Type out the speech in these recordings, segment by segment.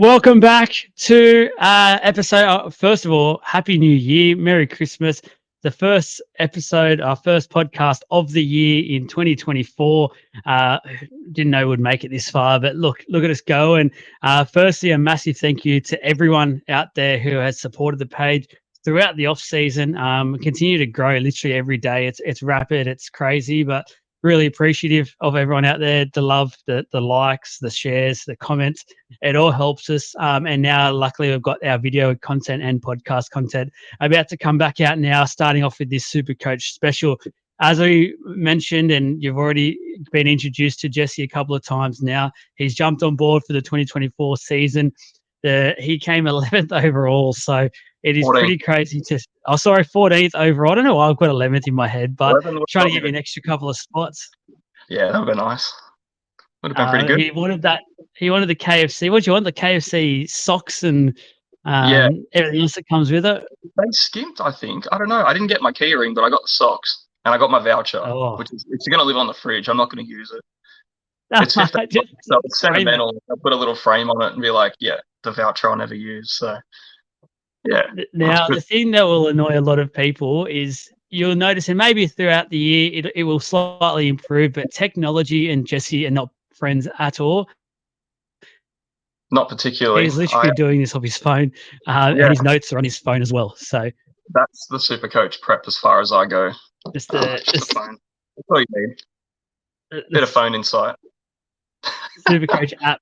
Welcome back to episode. First of all, Happy New Year, Merry Christmas. The first episode, our first podcast of the year in 2024. Didn't know we'd make it this far, but look at us go. And firstly, a massive thank you to everyone out there who has supported the page throughout the off season. We continue to grow literally every day. It's rapid, it's crazy, but really appreciative of everyone out there. The love, the likes, the shares, the comments. It all helps us. And now, luckily, we've got our video content and podcast content about to come back out now, starting off with this Supercoach special. As we mentioned, and you've already been introduced to Jesse a couple of times now, he's jumped on board for the 2024 season. He came 11th overall, so it is 14th. pretty crazy to. Oh, sorry, 14th overall. I don't know why I've got 11th in my head, but trying to get you an extra couple of spots. Yeah, that would be nice. Would have been pretty good. He wanted that. He wanted the KFC. What do you want? The KFC socks and everything else that comes with it. They skimped, I think. I don't know. I didn't get my key ring, but I got the socks and I got my voucher, which is it's going to live on the fridge. I'm not going to use it. It's just so it's sentimental. I'll put a little frame on it and be like, yeah, the voucher I'll never use. So, yeah. Now, the thing that will annoy a lot of people is you'll notice, and maybe throughout the year it will slightly improve, but technology and Jesse are not friends at all. Not particularly. He's literally doing this off his phone, and his notes are on his phone as well. So that's the Supercoach prep as far as I go. Just the phone. That's all you need. Bit of phone insight. Supercoach app.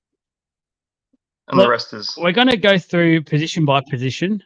And the rest is. We're going to go through position by position,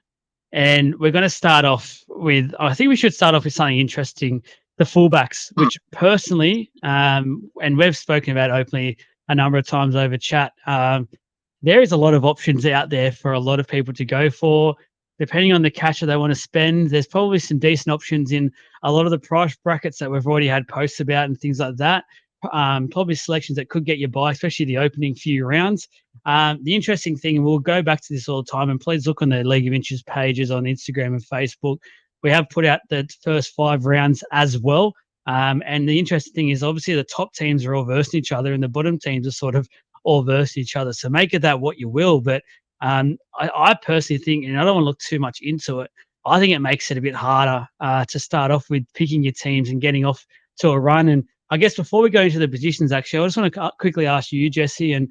and we're going to start off with. I think we should start off with something interesting. The fullbacks, which personally, and we've spoken about openly a number of times over chat. There is a lot of options out there for a lot of people to go for. Depending on the cash that they want to spend, there's probably some decent options in a lot of the price brackets that we've already had posts about and things like that. Probably selections that could get you by, especially the opening few rounds. The interesting thing, and we'll go back to this all the time, and please look on the League of Inches pages on Instagram and Facebook. We have put out the first 5 rounds as well. And the interesting thing is obviously the top teams are all versing each other and the bottom teams are sort of all versus each other. So make it that what you will. But I personally think, and I don't want to look too much into it, I think it makes it a bit harder to start off with picking your teams and getting off to a run. And I guess before we go into the positions, actually, I just want to quickly ask you, Jesse, and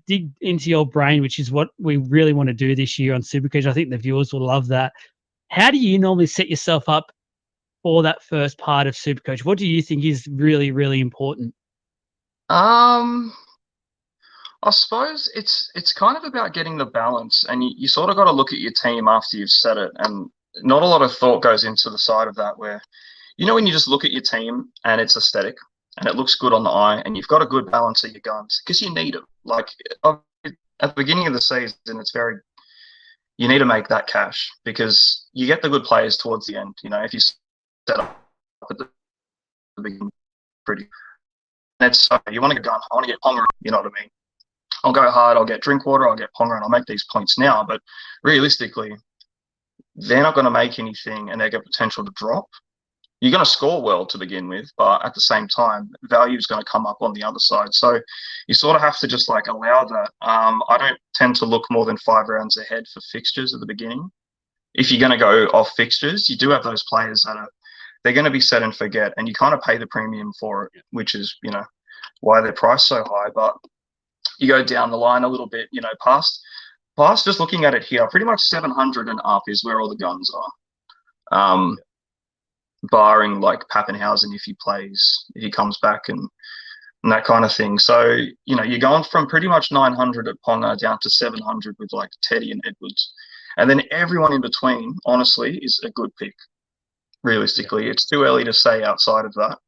dig into your brain, which is what we really want to do this year on Supercoach. I think the viewers will love that. How do you normally set yourself up for that first part of Supercoach? What do you think is really, really important? I suppose it's kind of about getting the balance, and you sort of got to look at your team after you've set it, and not a lot of thought goes into the side of that where, when you just look at your team and it's aesthetic and it looks good on the eye and you've got a good balance of your guns because you need them. Like at the beginning of the season, you need to make that cash because you get the good players towards the end. If you set up at the beginning, pretty. That's you want to get gun. I want to get Ponga. You know what I mean? I'll go hard. I'll get Drinkwater. I'll get Ponga, and I'll make these points now. But realistically, they're not going to make anything, and they got potential to drop. You're going to score well to begin with, but at the same time, value is going to come up on the other side. So you sort of have to just allow that. I don't tend to look more than 5 rounds ahead for fixtures at the beginning. If you're going to go off fixtures, you do have those players that they're going to be set and forget, and you kind of pay the premium for it, which is why they're priced so high. But you go down the line a little bit, past just looking at it here, pretty much 700 and up is where all the guns are. Barring Pappenhausen if he comes back and that kind of thing. So, you're going from pretty much 900 at Ponga down to 700 with Teddy and Edwards. And then everyone in between, honestly, is a good pick. Realistically, it's too early to say outside of that.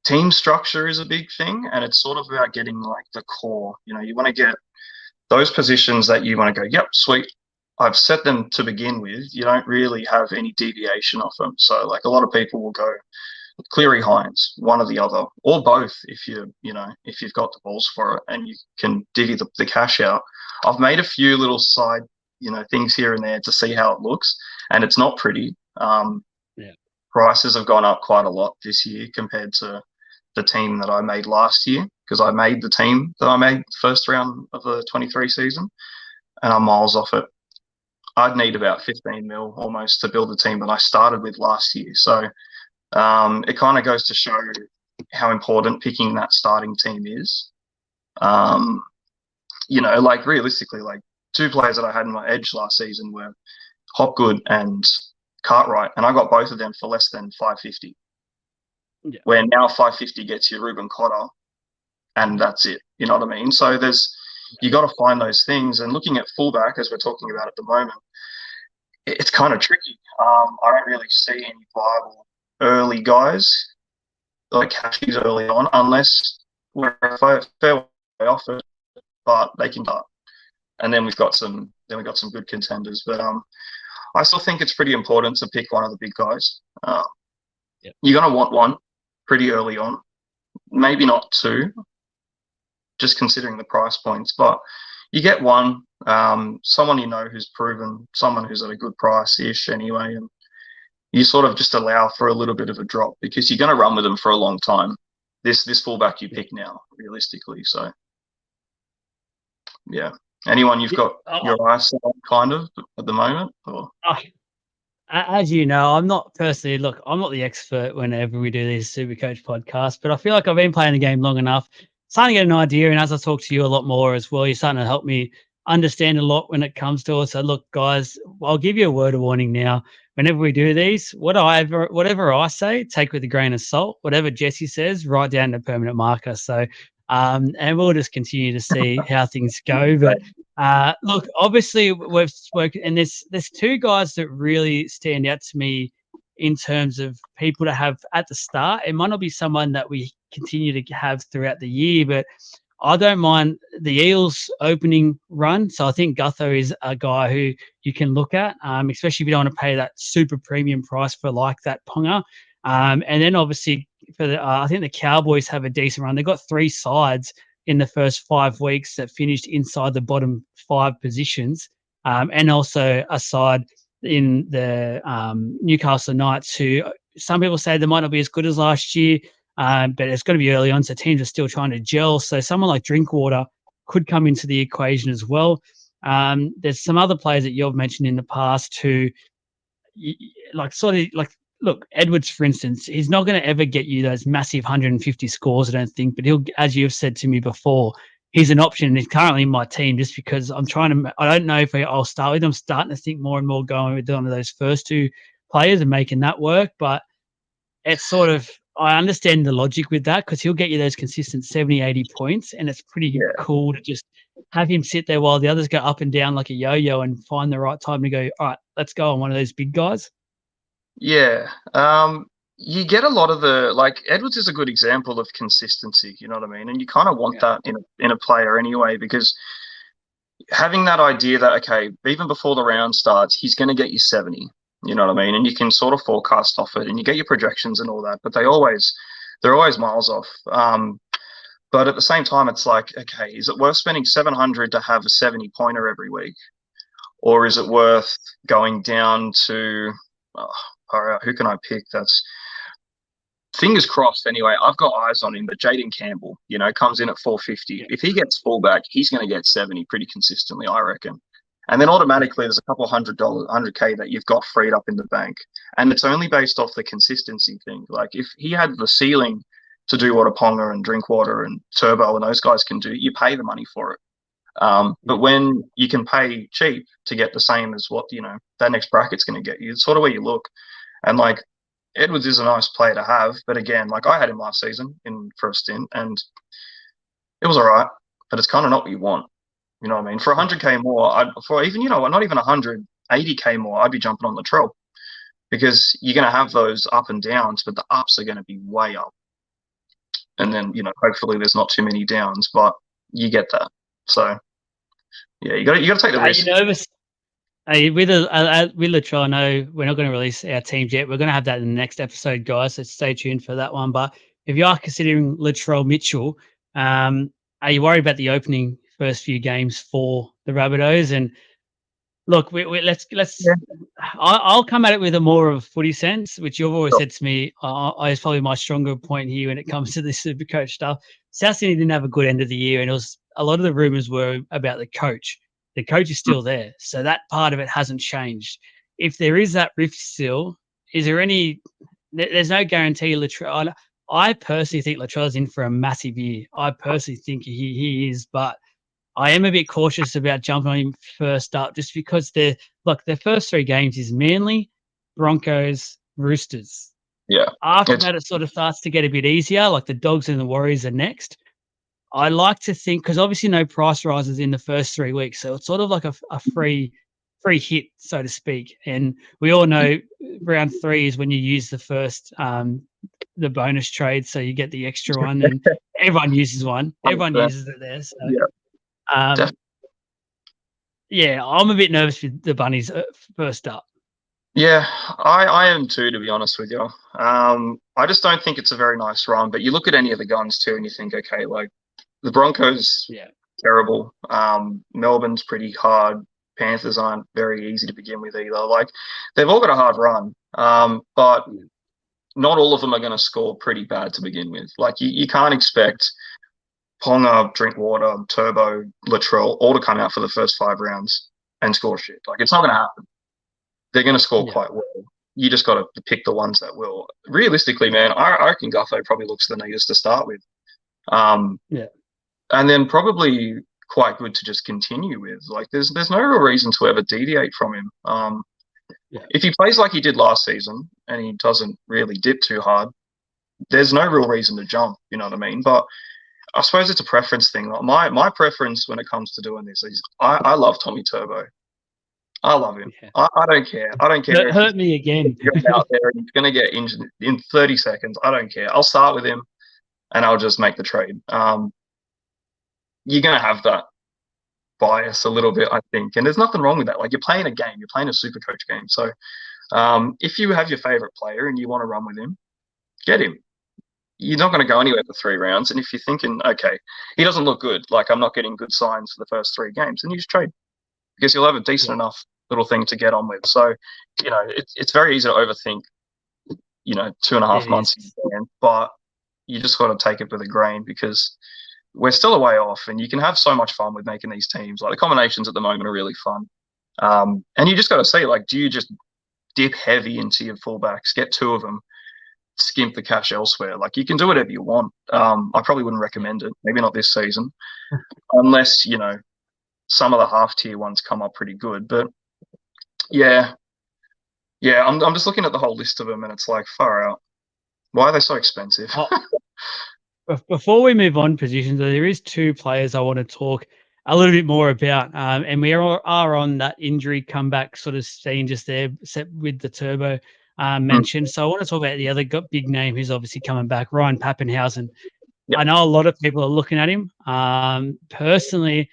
Team structure is a big thing, and it's sort of about getting the core. You want to get those positions that you want to go, yep, sweet, I've set them to begin with. You don't really have any deviation off them. So a lot of people will go Cleary Hines, one or the other, or both if if you've got the balls for it and you can divvy the cash out. I've made a few little side things here and there to see how it looks, and it's not pretty. Prices have gone up quite a lot this year compared to the team that I made last year, because I made the team that I made first round of the 23 season, and I'm miles off it. I'd need about 15 mil almost to build the team that I started with last year. So it kind of goes to show how important picking that starting team is. Like realistically, like 2 players that I had in my edge last season were Hopgood and Cartwright, and I got both of them for less than 550. Yeah. Where now 550 gets you Ruben Cotter, and that's it. You know what I mean? So you got to find those things. And looking at fullback, as we're talking about at the moment, it's kind of tricky. I don't really see any viable early guys like cashies early on, unless we're a fair way off it, but they can start. And then we've got some good contenders. But I still think it's pretty important to pick one of the big guys. You're going to want one pretty early on, maybe not 2, just considering the price points. But you get one, someone who's proven, someone who's at a good price-ish anyway, and you sort of just allow for a little bit of a drop because you're going to run with them for a long time. This fullback you pick now, realistically. So, yeah. Anyone you've got your eyes on kind of at the moment? Or? As you know, I'm not the expert whenever we do these Supercoach podcasts, but I feel like I've been playing the game long enough, starting to get an idea. And as I talk to you a lot more as well, you're starting to help me understand a lot when it comes to it. So look, guys, I'll give you a word of warning now. Whenever we do these, whatever I say, take with a grain of salt. Whatever Jesse says, write down a permanent marker. So, and we'll just continue to see how things go. But look, obviously we've spoken, and there's 2 guys that really stand out to me in terms of people to have at the start. It might not be someone that we continue to have throughout the year, but I don't mind the Eels opening run. So I think Gutho is a guy who you can look at, especially if you don't want to pay that super premium price for like that Ponga. And then obviously I think the Cowboys have a decent run. They've got 3 sides in the first 5 weeks that finished inside the bottom 5 positions, and also a side in the Newcastle Knights, who some people say they might not be as good as last year. But it's got to be early on, so teams are still trying to gel. So someone like Drinkwater could come into the equation as well. There's some other players that you've mentioned in the past who, look, Edwards, for instance, he's not going to ever get you those massive 150 scores, I don't think. But he'll, as you've said to me before, he's an option. He's currently in my team just because I don't know if I'll start with him. I'm starting to think more and more going with one of those first 2 players and making that work. But it's sort of, I understand the logic with that because he'll get you those consistent 70, 80 points, and it's pretty cool to just have him sit there while the others go up and down like a yo-yo and find the right time to go, all right, let's go on one of those big guys. Yeah. You get a lot of Edwards is a good example of consistency, you know what I mean? And you kind of want that in a player anyway, because having that idea that, okay, even before the round starts, he's going to get you 70. You know what I mean? And you can sort of forecast off it and you get your projections and all that, but they're always miles off. But at the same time, it's like, okay, is it worth spending 700 to have a 70 pointer every week? Or is it worth going down to, all right, who can I pick? That's fingers crossed anyway. I've got eyes on him, but Jaden Campbell, comes in at 450. If he gets fullback, he's going to get 70 pretty consistently, I reckon. And then automatically there's a couple $100K that you've got freed up in the bank. And it's only based off the consistency thing. Like if he had the ceiling to do what a Ponga and Drinkwater and Turbo and those guys can do, you pay the money for it. But when you can pay cheap to get the same as what, that next bracket's going to get you, it's sort of where you look. And like Edwards is a nice player to have. But again, like I had him last season for a stint and it was all right, but it's kind of not what you want. You know what I mean? For 100K more, not even 180K more, I'd be jumping on Latrell because you're going to have those up and downs, but the ups are going to be way up. And then, hopefully there's not too many downs, but you get that. So, yeah, you got to take the risk. Are you nervous? With Latrell, I know we're not going to release our teams yet. We're going to have that in the next episode, guys, so stay tuned for that one. But if you are considering Latrell Mitchell, are you worried about the opening first few games for the Rabbitohs? And Look, let's. Yeah. I'll come at it with a more of a footy sense, which you've always Sure. said to me. Is probably my stronger point here when it comes to this super coach stuff. South Sydney didn't have a good end of the year, and it was a lot of the rumors were about the coach. The coach is Mm. still there, so that part of it hasn't changed. If there is that rift still, is there any? There's no guarantee. Latrell. I personally think Latrell's in for a massive year. I personally think he is, but I am a bit cautious about jumping on him first up just because their first 3 games is Manly, Broncos, Roosters. Yeah. After It's that, it sort of starts to get a bit easier, like the Dogs and the Warriors are next. I like to think because obviously no price rises in the first 3 weeks, so it's sort of like a free hit, so to speak. And we all know round 3 is when you use the bonus trade, so you get the extra one, and everyone uses one. Everyone 100%. uses it there. So Yeah. um, Definitely. yeah, I'm a bit nervous with the Bunnies first up. Yeah, I am too, to be honest with you. I just don't think it's a very nice run. But you look at any of the guns too, and you think, okay, like the Broncos, Yeah, terrible. Melbourne's pretty hard. Panthers aren't very easy to begin with either. Like they've all got a hard run, but not all of them are going to score pretty bad to begin with. Like you can't expect Ponga, Drinkwater, Turbo, Latrell all to come out for the first 5 rounds and score shit. Like it's not going to happen. They're going to score yeah, quite well. You just got to pick the ones that will. Realistically, man, I reckon Gutho probably looks the neatest to start with. yeah, And then probably quite good to just continue with. Like there's no real reason to ever deviate from him. yeah, If he plays like he did last season and he doesn't really dip too hard, there's no real reason to jump. You know what I mean? But I suppose it's a preference thing. Like my preference when it comes to doing this is I love Tommy Turbo. I love him. yeah. I don't care. I don't care if he's Hurt me again. out there and he's going to get injured in 30 seconds. I don't care. I'll start with him and I'll just make the trade. You're going to have that bias a little bit, I think. And there's nothing wrong with that. Like you're playing a game, you're playing a super coach game. So if you have your favorite player and you want to run with him, get him. You're not going to go anywhere for 3 rounds. And if you're thinking, okay, he doesn't look good, like I'm not getting good signs for the first 3 games, then you just trade because you'll have a decent Yeah, enough little thing to get on with. So, it's very easy to overthink, 2.5 months, it is. but you just got to take it with a grain because we're still a way off and you can have so much fun with making these teams. Like the combinations at the moment are really fun. And you just got to see, like, do you just dip heavy into your fullbacks, get 2 of them, skimp the cash elsewhere? Like you can do whatever you want. I probably wouldn't Yeah, recommend it. Maybe not this season, unless, some of the half tier ones come up pretty good. But yeah, I'm just looking at the whole list of them and it's like far out. Why are they so expensive? oh, before we move on positions, there is 2 players I want to talk a little bit more about, and we are on that injury comeback sort of scene just there, set with the Turbo mentioned. So I want to talk about the other big name who's obviously coming back, Ryan Pappenhausen. Yeah, I know a lot of people are looking at him. Personally,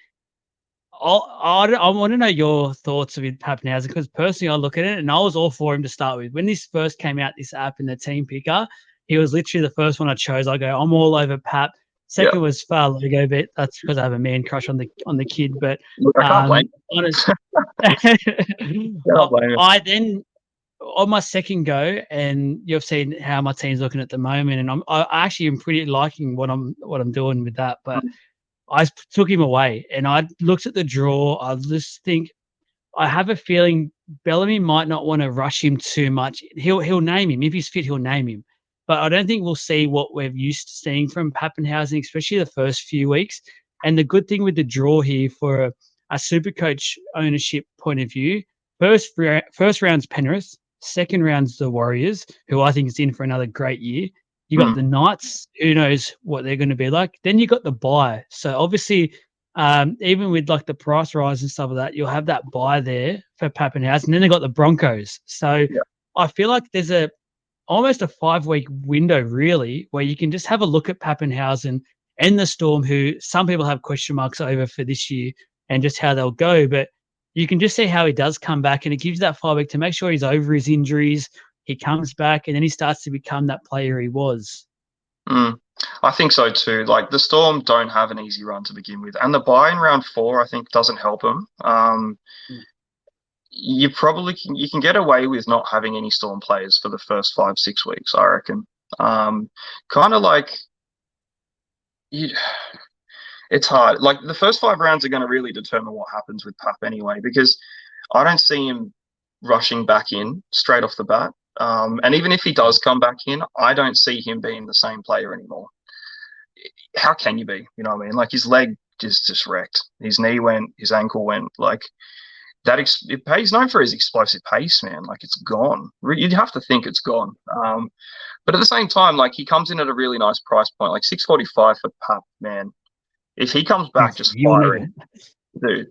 I want to know your thoughts with Pappenhausen because personally, I look at it and I was all for him to start with. When this first came out, this app in the team picker, he was literally the first one I chose. I go, I'm all over Pap. yeah. Second was Far Logo, but that's because I have a man crush on the kid. But Look, I can't blame honest, you. I can't blame you. I then on my second go, and you've seen how my team's looking at the moment, and I actually am pretty liking what I'm doing with that, but. I took him away and I looked at the draw. I just think I have a feeling Bellamy might not want to rush him too much. He'll name him. If he's fit, he'll name him. But I don't think we'll see what we're used to seeing from Pappenhausen, especially the first few weeks. And the good thing with the draw here for a Supercoach ownership point of view, first round's Penrith, second round's the Warriors, who I think is in for another great year. You got Mm, the Knights, who knows what they're going to be like. Then you got the bye. So obviously, even with like the price rise and stuff like that, you'll have that buy there for Pappenhausen. And then they got the Broncos. So yeah. I feel like there's almost a 5-week window really where you can just have a look at Pappenhausen and the Storm, who some people have question marks over for this year and just how they'll go. But you can just see how he does come back, and it gives you that 5 week to make sure he's over his injuries. He comes back and then he starts to become that player he was. Mm. I think so too. Like the Storm don't have an easy run to begin with, and the buy in round 4 I think doesn't help them. you can get away with not having any Storm players for the first 5-6 weeks, I reckon. Kind of like you. It's hard. Like the first 5 rounds are going to really determine what happens with Pap anyway, because I don't see him rushing back in straight off the bat. And even if he does come back in, I don't see him being the same player anymore. How can you be? You know what I mean? Like his leg just wrecked. His knee went, his ankle went. Like that. He's known for his explosive pace, man. Like it's gone. You'd have to think it's gone. But at the same time, like he comes in at a really nice price point, like 645 for Pap, man. If he comes back just firing, dude,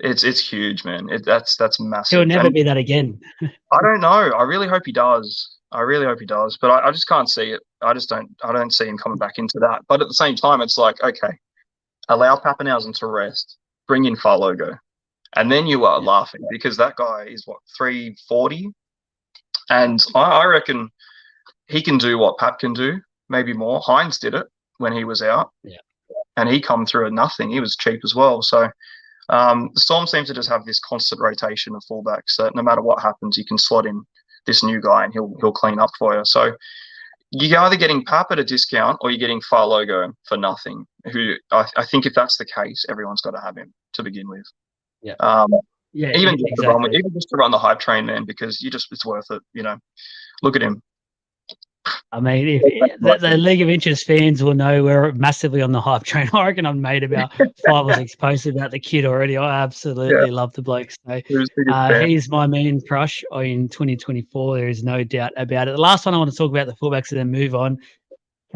it's huge, man. That's massive. He'll never be that again. I don't know. I really hope he does. I really hope he does. But I just can't see it. I don't see him coming back into that. But at the same time, it's like, okay, allow Pappenhausen to rest, bring in Farlogo. And then you are laughing because that guy is what, 340? And I reckon he can do what Pap can do, maybe more. Hines did it when he was out. Yeah. And he come through at nothing. He was cheap as well. So the Storm seems to just have this constant rotation of fullbacks that no matter what happens, you can slot in this new guy and he'll clean up for you. So you're either getting Pap at a discount or you're getting Farlogo for nothing. Who I think if that's the case, everyone's got to have him to begin with. Yeah. Even just to run the hype train, man, because it's worth it. You know, look at him. I mean, if the League of Interest fans will know we're massively on the hype train. I reckon I've made about 5 or 6 posts about the kid already. I absolutely love the bloke. So he's my main crush in 2024. There is no doubt about it. The last one I want to talk about the fullbacks and then move on.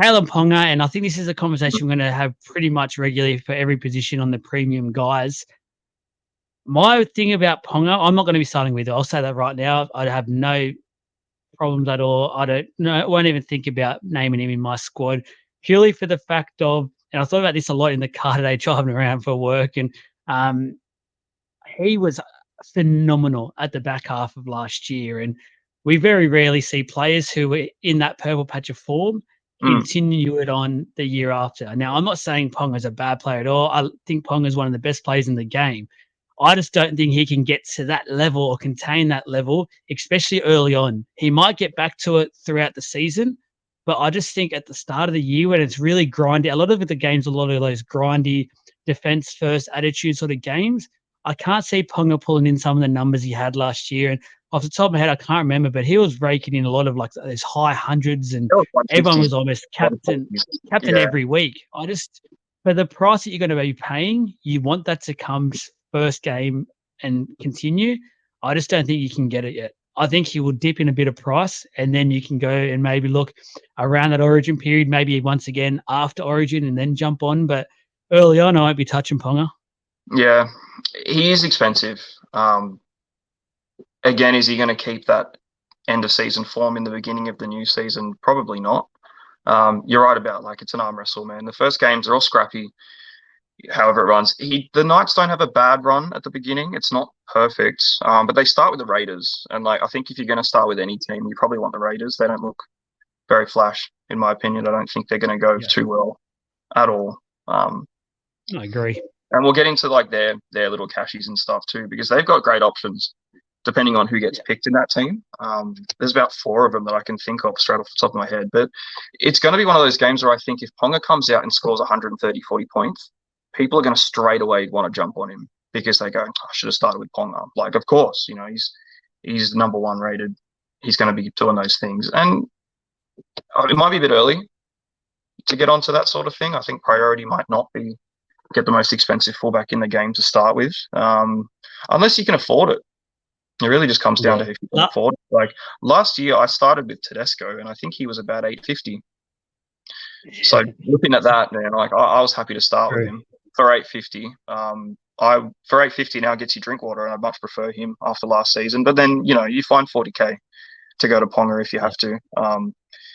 Caleb Ponga, and I think this is a conversation we're going to have pretty much regularly for every position on the premium guys. My thing about Ponga, I'm not going to be starting with it. I'll say that right now. I have no problems at all. Won't even think about naming him in my squad purely for the fact of, and I thought about this a lot in the car today driving around for work, and he was phenomenal at the back half of last year, and we very rarely see players who are in that purple patch of form continue it on the year after. Now, I'm not saying Ponga's a bad player at all. I think Ponga's one of the best players in the game. I just don't think he can get to that level or contain that level, especially early on. He might get back to it throughout the season, but I just think at the start of the year when it's really grindy, a lot of the games, a lot of those grindy defense first attitude sort of games, I can't see Ponga pulling in some of the numbers he had last year. And off the top of my head, I can't remember, but he was raking in a lot of like those high hundreds, and everyone was almost captain every week. For the price that you're going to be paying, you want that to come first game and continue. I just don't think you can get it yet. I think he will dip in a bit of price, and then you can go and maybe look around that Origin period, maybe once again after Origin, and then jump on. But early on, I won't be touching Ponga. Yeah, he is expensive. Again, is he going to keep that end of season form in the beginning of the new season? Probably not. You're right about like it's an arm wrestle, man. The first games are all scrappy. However it runs, the Knights don't have a bad run at the beginning. It's not perfect, but they start with the Raiders, and like I think if you're going to start with any team, you probably want the Raiders. They don't look very flash, in my opinion. I don't think they're going to go too well at all. I agree, and we'll get into like their little cashies and stuff too, because they've got great options depending on who gets picked in that team. There's about 4 of them that I can think of straight off the top of my head, but it's going to be one of those games where I think if Ponga comes out and scores 130, 40 points. People are going to straight away want to jump on him because they go, I should have started with Ponga. Like, of course, he's number 1 rated. He's going to be doing those things. And it might be a bit early to get onto that sort of thing. I think priority might not be get the most expensive fullback in the game to start with, unless you can afford it. It really just comes down to if you can afford it. Like last year, I started with Tedesco, and I think he was about 850. So looking at that, man, like I was happy to start with him. For 850, for 850 now gets you Drinkwater, and I much prefer him after last season. But then you find 40k to go to Ponga if you have to.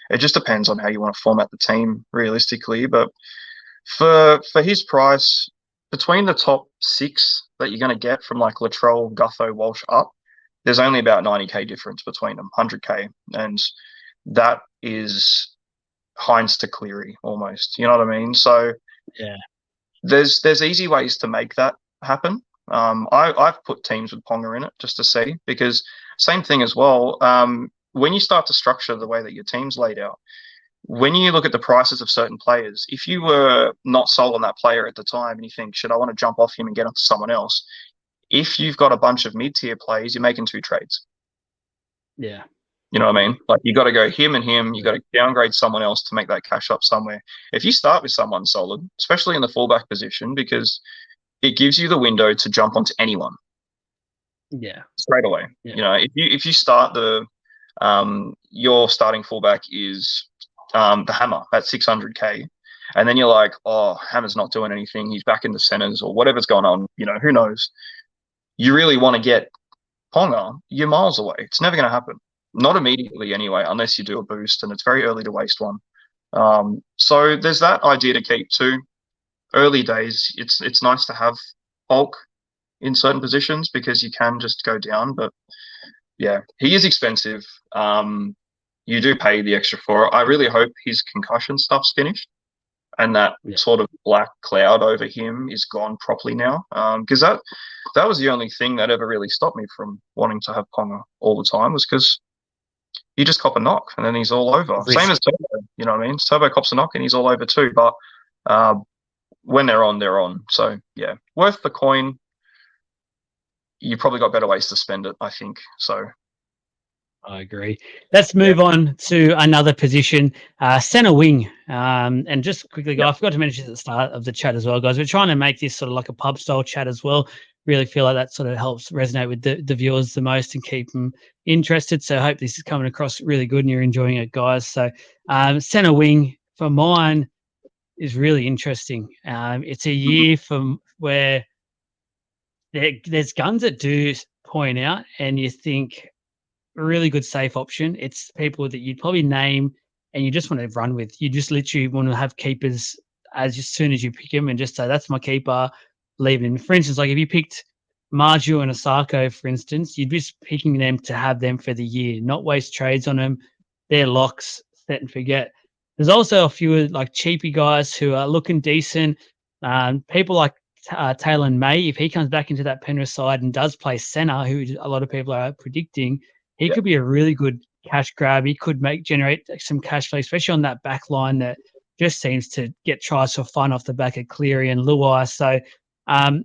It just depends on how you want to format the team realistically. But for his price, between the top 6 that you're going to get from like Latrell, Gutho, Walsh up, there's only about 90k difference between them, 100k, and that is Hines to Cleary almost. You know what I mean? So yeah. There's easy ways to make that happen. I've put teams with Ponga in it just to see, because same thing as well. When you start to structure the way that your team's laid out, when you look at the prices of certain players, if you were not sold on that player at the time and you think, should I want to jump off him and get onto someone else? If you've got a bunch of mid-tier players, you're making 2 trades. Yeah. You know what I mean? Like, you got to go him and him. You got to downgrade someone else to make that cash up somewhere. If you start with someone solid, especially in the fullback position, because it gives you the window to jump onto anyone. Yeah. Straight away. Yeah. You know, if you start your starting fullback is the Hammer at 600k, and then you're like, oh, Hammer's not doing anything. He's back in the centers or whatever's going on. You know, who knows? You really want to get Ponga, you're miles away. It's never going to happen. Not immediately anyway, unless you do a boost, and it's very early to waste one. So there's that idea to keep too. Early days, it's nice to have bulk in certain positions because you can just go down. But yeah, he is expensive. You do pay the extra for it. I really hope his concussion stuff's finished and that sort of black cloud over him is gone properly now. Because that was the only thing that ever really stopped me from wanting to have Ponga all the time, was because you just cop a knock and then he's all over. Same as Turbo, you know what I mean? Turbo cops a knock and he's all over too. But when they're on, they're on. So yeah, worth the coin. You probably got better ways to spend it, I think. So I agree. Let's move on to another position, center wing. And just quickly, I forgot to mention at the start of the chat as well, guys. We're trying to make this sort of like a pub style chat as well. Really feel like that sort of helps resonate with the viewers the most and keep them interested. So I hope this is coming across really good and you're enjoying it, guys. So center wing for mine is really interesting. It's a year from where there's guns that do point out and you think, a really good safe option. It's people that you'd probably name and you just want to run with. You just literally want to have keepers as soon as you pick him and just say, that's my keeper, leave him. For instance, like if you picked Marju and Osako, for instance, you'd be just picking them to have them for the year, not waste trades on them. They're locks, set and forget. There's also a few like cheapy guys who are looking decent. People like Taylor May, if he comes back into that Penrith side and does play centre, who a lot of people are predicting, he could be a really good cash grab. He could generate some cash flow, especially on that back line that just seems to get tries for fun off the back of Cleary and Luai. So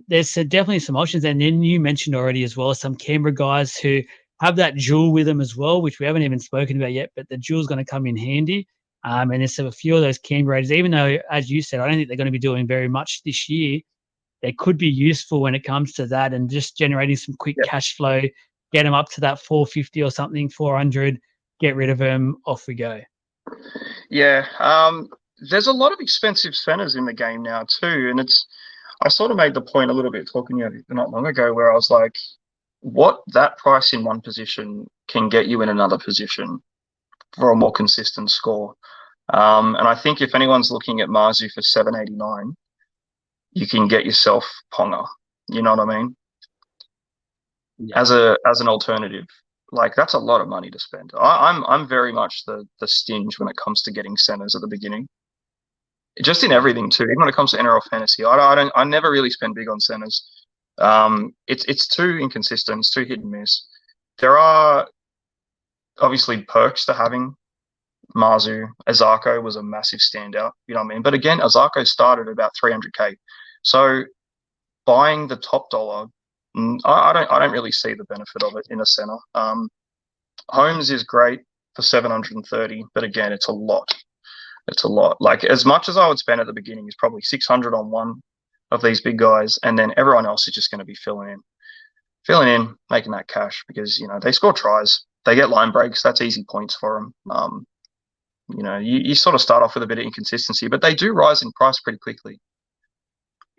there's definitely some options. And then you mentioned already as well some Canberra guys who have that jewel with them as well, which we haven't even spoken about yet, but the jewel's going to come in handy. And there's a few of those Canberra Raiders, even though, as you said, I don't think they're going to be doing very much this year. They could be useful when it comes to that and just generating some quick cash flow. Get them up to that 450 or something, 400, get rid of them, off we go. Yeah. There's a lot of expensive centers in the game now too. And I sort of made the point a little bit talking to you not long ago where I was like, what that price in one position can get you in another position for a more consistent score. And I think if anyone's looking at Marzu for 789, you can get yourself Ponga. You know what I mean? Yeah. As an alternative, like that's a lot of money to spend. I'm very much the stinge when it comes to getting centers at the beginning, just in everything too. Even when it comes to NRL fantasy, I never really spend big on centers. It's too inconsistent. It's too hit and miss. There are obviously perks to having Marzu. Azarko was a massive standout. You know what I mean? But again, Azarko started about 300k, so buying the top dollar. I don't really see the benefit of it in a center. Holmes is great for 730, but again, it's a lot. It's a lot. Like as much as I would spend at the beginning is probably 600 on one of these big guys, and then everyone else is just going to be filling in, making that cash because they score tries, they get line breaks. That's easy points for them. You sort of start off with a bit of inconsistency, but they do rise in price pretty quickly.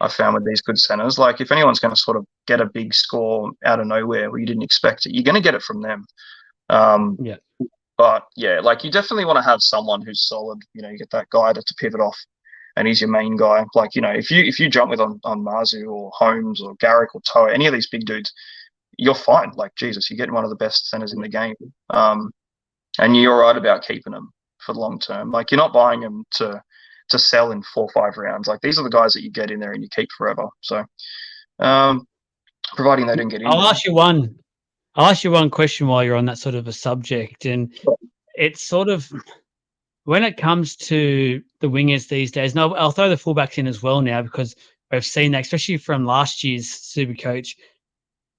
I found with these good centers, like if anyone's going to sort of get a big score out of nowhere where you didn't expect it, you're going to get it from them. But yeah, like you definitely want to have someone who's solid. You get that guy that's a pivot off, and he's your main guy. Like if you jump with on Marzu or Holmes or Garrick or Toa, any of these big dudes, you're fine. Like Jesus, you're getting one of the best centers in the game, and you're right about keeping them for the long term. Like you're not buying them to sell in 4 or 5 rounds. Like these are the guys that you get in there and you keep forever. So providing they didn't get I'll injured. ask you one. I'll ask you one question while you're on that sort of a subject, and it's sort of when it comes to the wingers these days. No, I'll throw the fullbacks in as well now because we've seen that, especially from last year's Supercoach.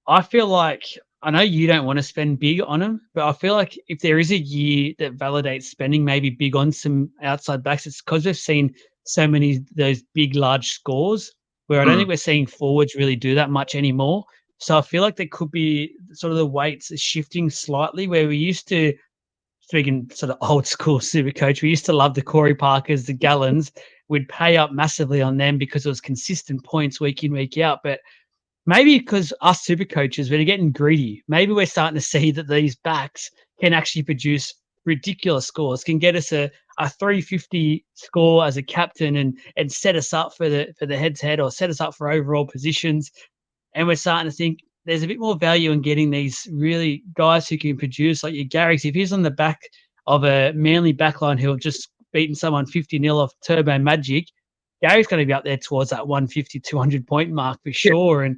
I feel like I know you don't want to spend big on them, but I feel like if there is a year that validates spending maybe big on some outside backs, it's because we've seen so many those big, large scores where I don't think we're seeing forwards really do that much anymore. So I feel like there could be sort of the weights shifting slightly where we used to, speaking sort of old school super coach, we used to love the Corey Parkers, the Gallons. We'd pay up massively on them because it was consistent points week in, week out. But maybe because us super coaches, we're getting greedy. Maybe we're starting to see that these backs can actually produce ridiculous scores, can get us a 350 score as a captain and set us up for the head to head or set us up for overall positions. And we're starting to think there's a bit more value in getting these really guys who can produce, like your Garrix. If he's on the back of a Manly backline who have just beaten someone 50-0 off Turbo Magic, Gary's going to be up there towards that 150, 200 point mark for sure. And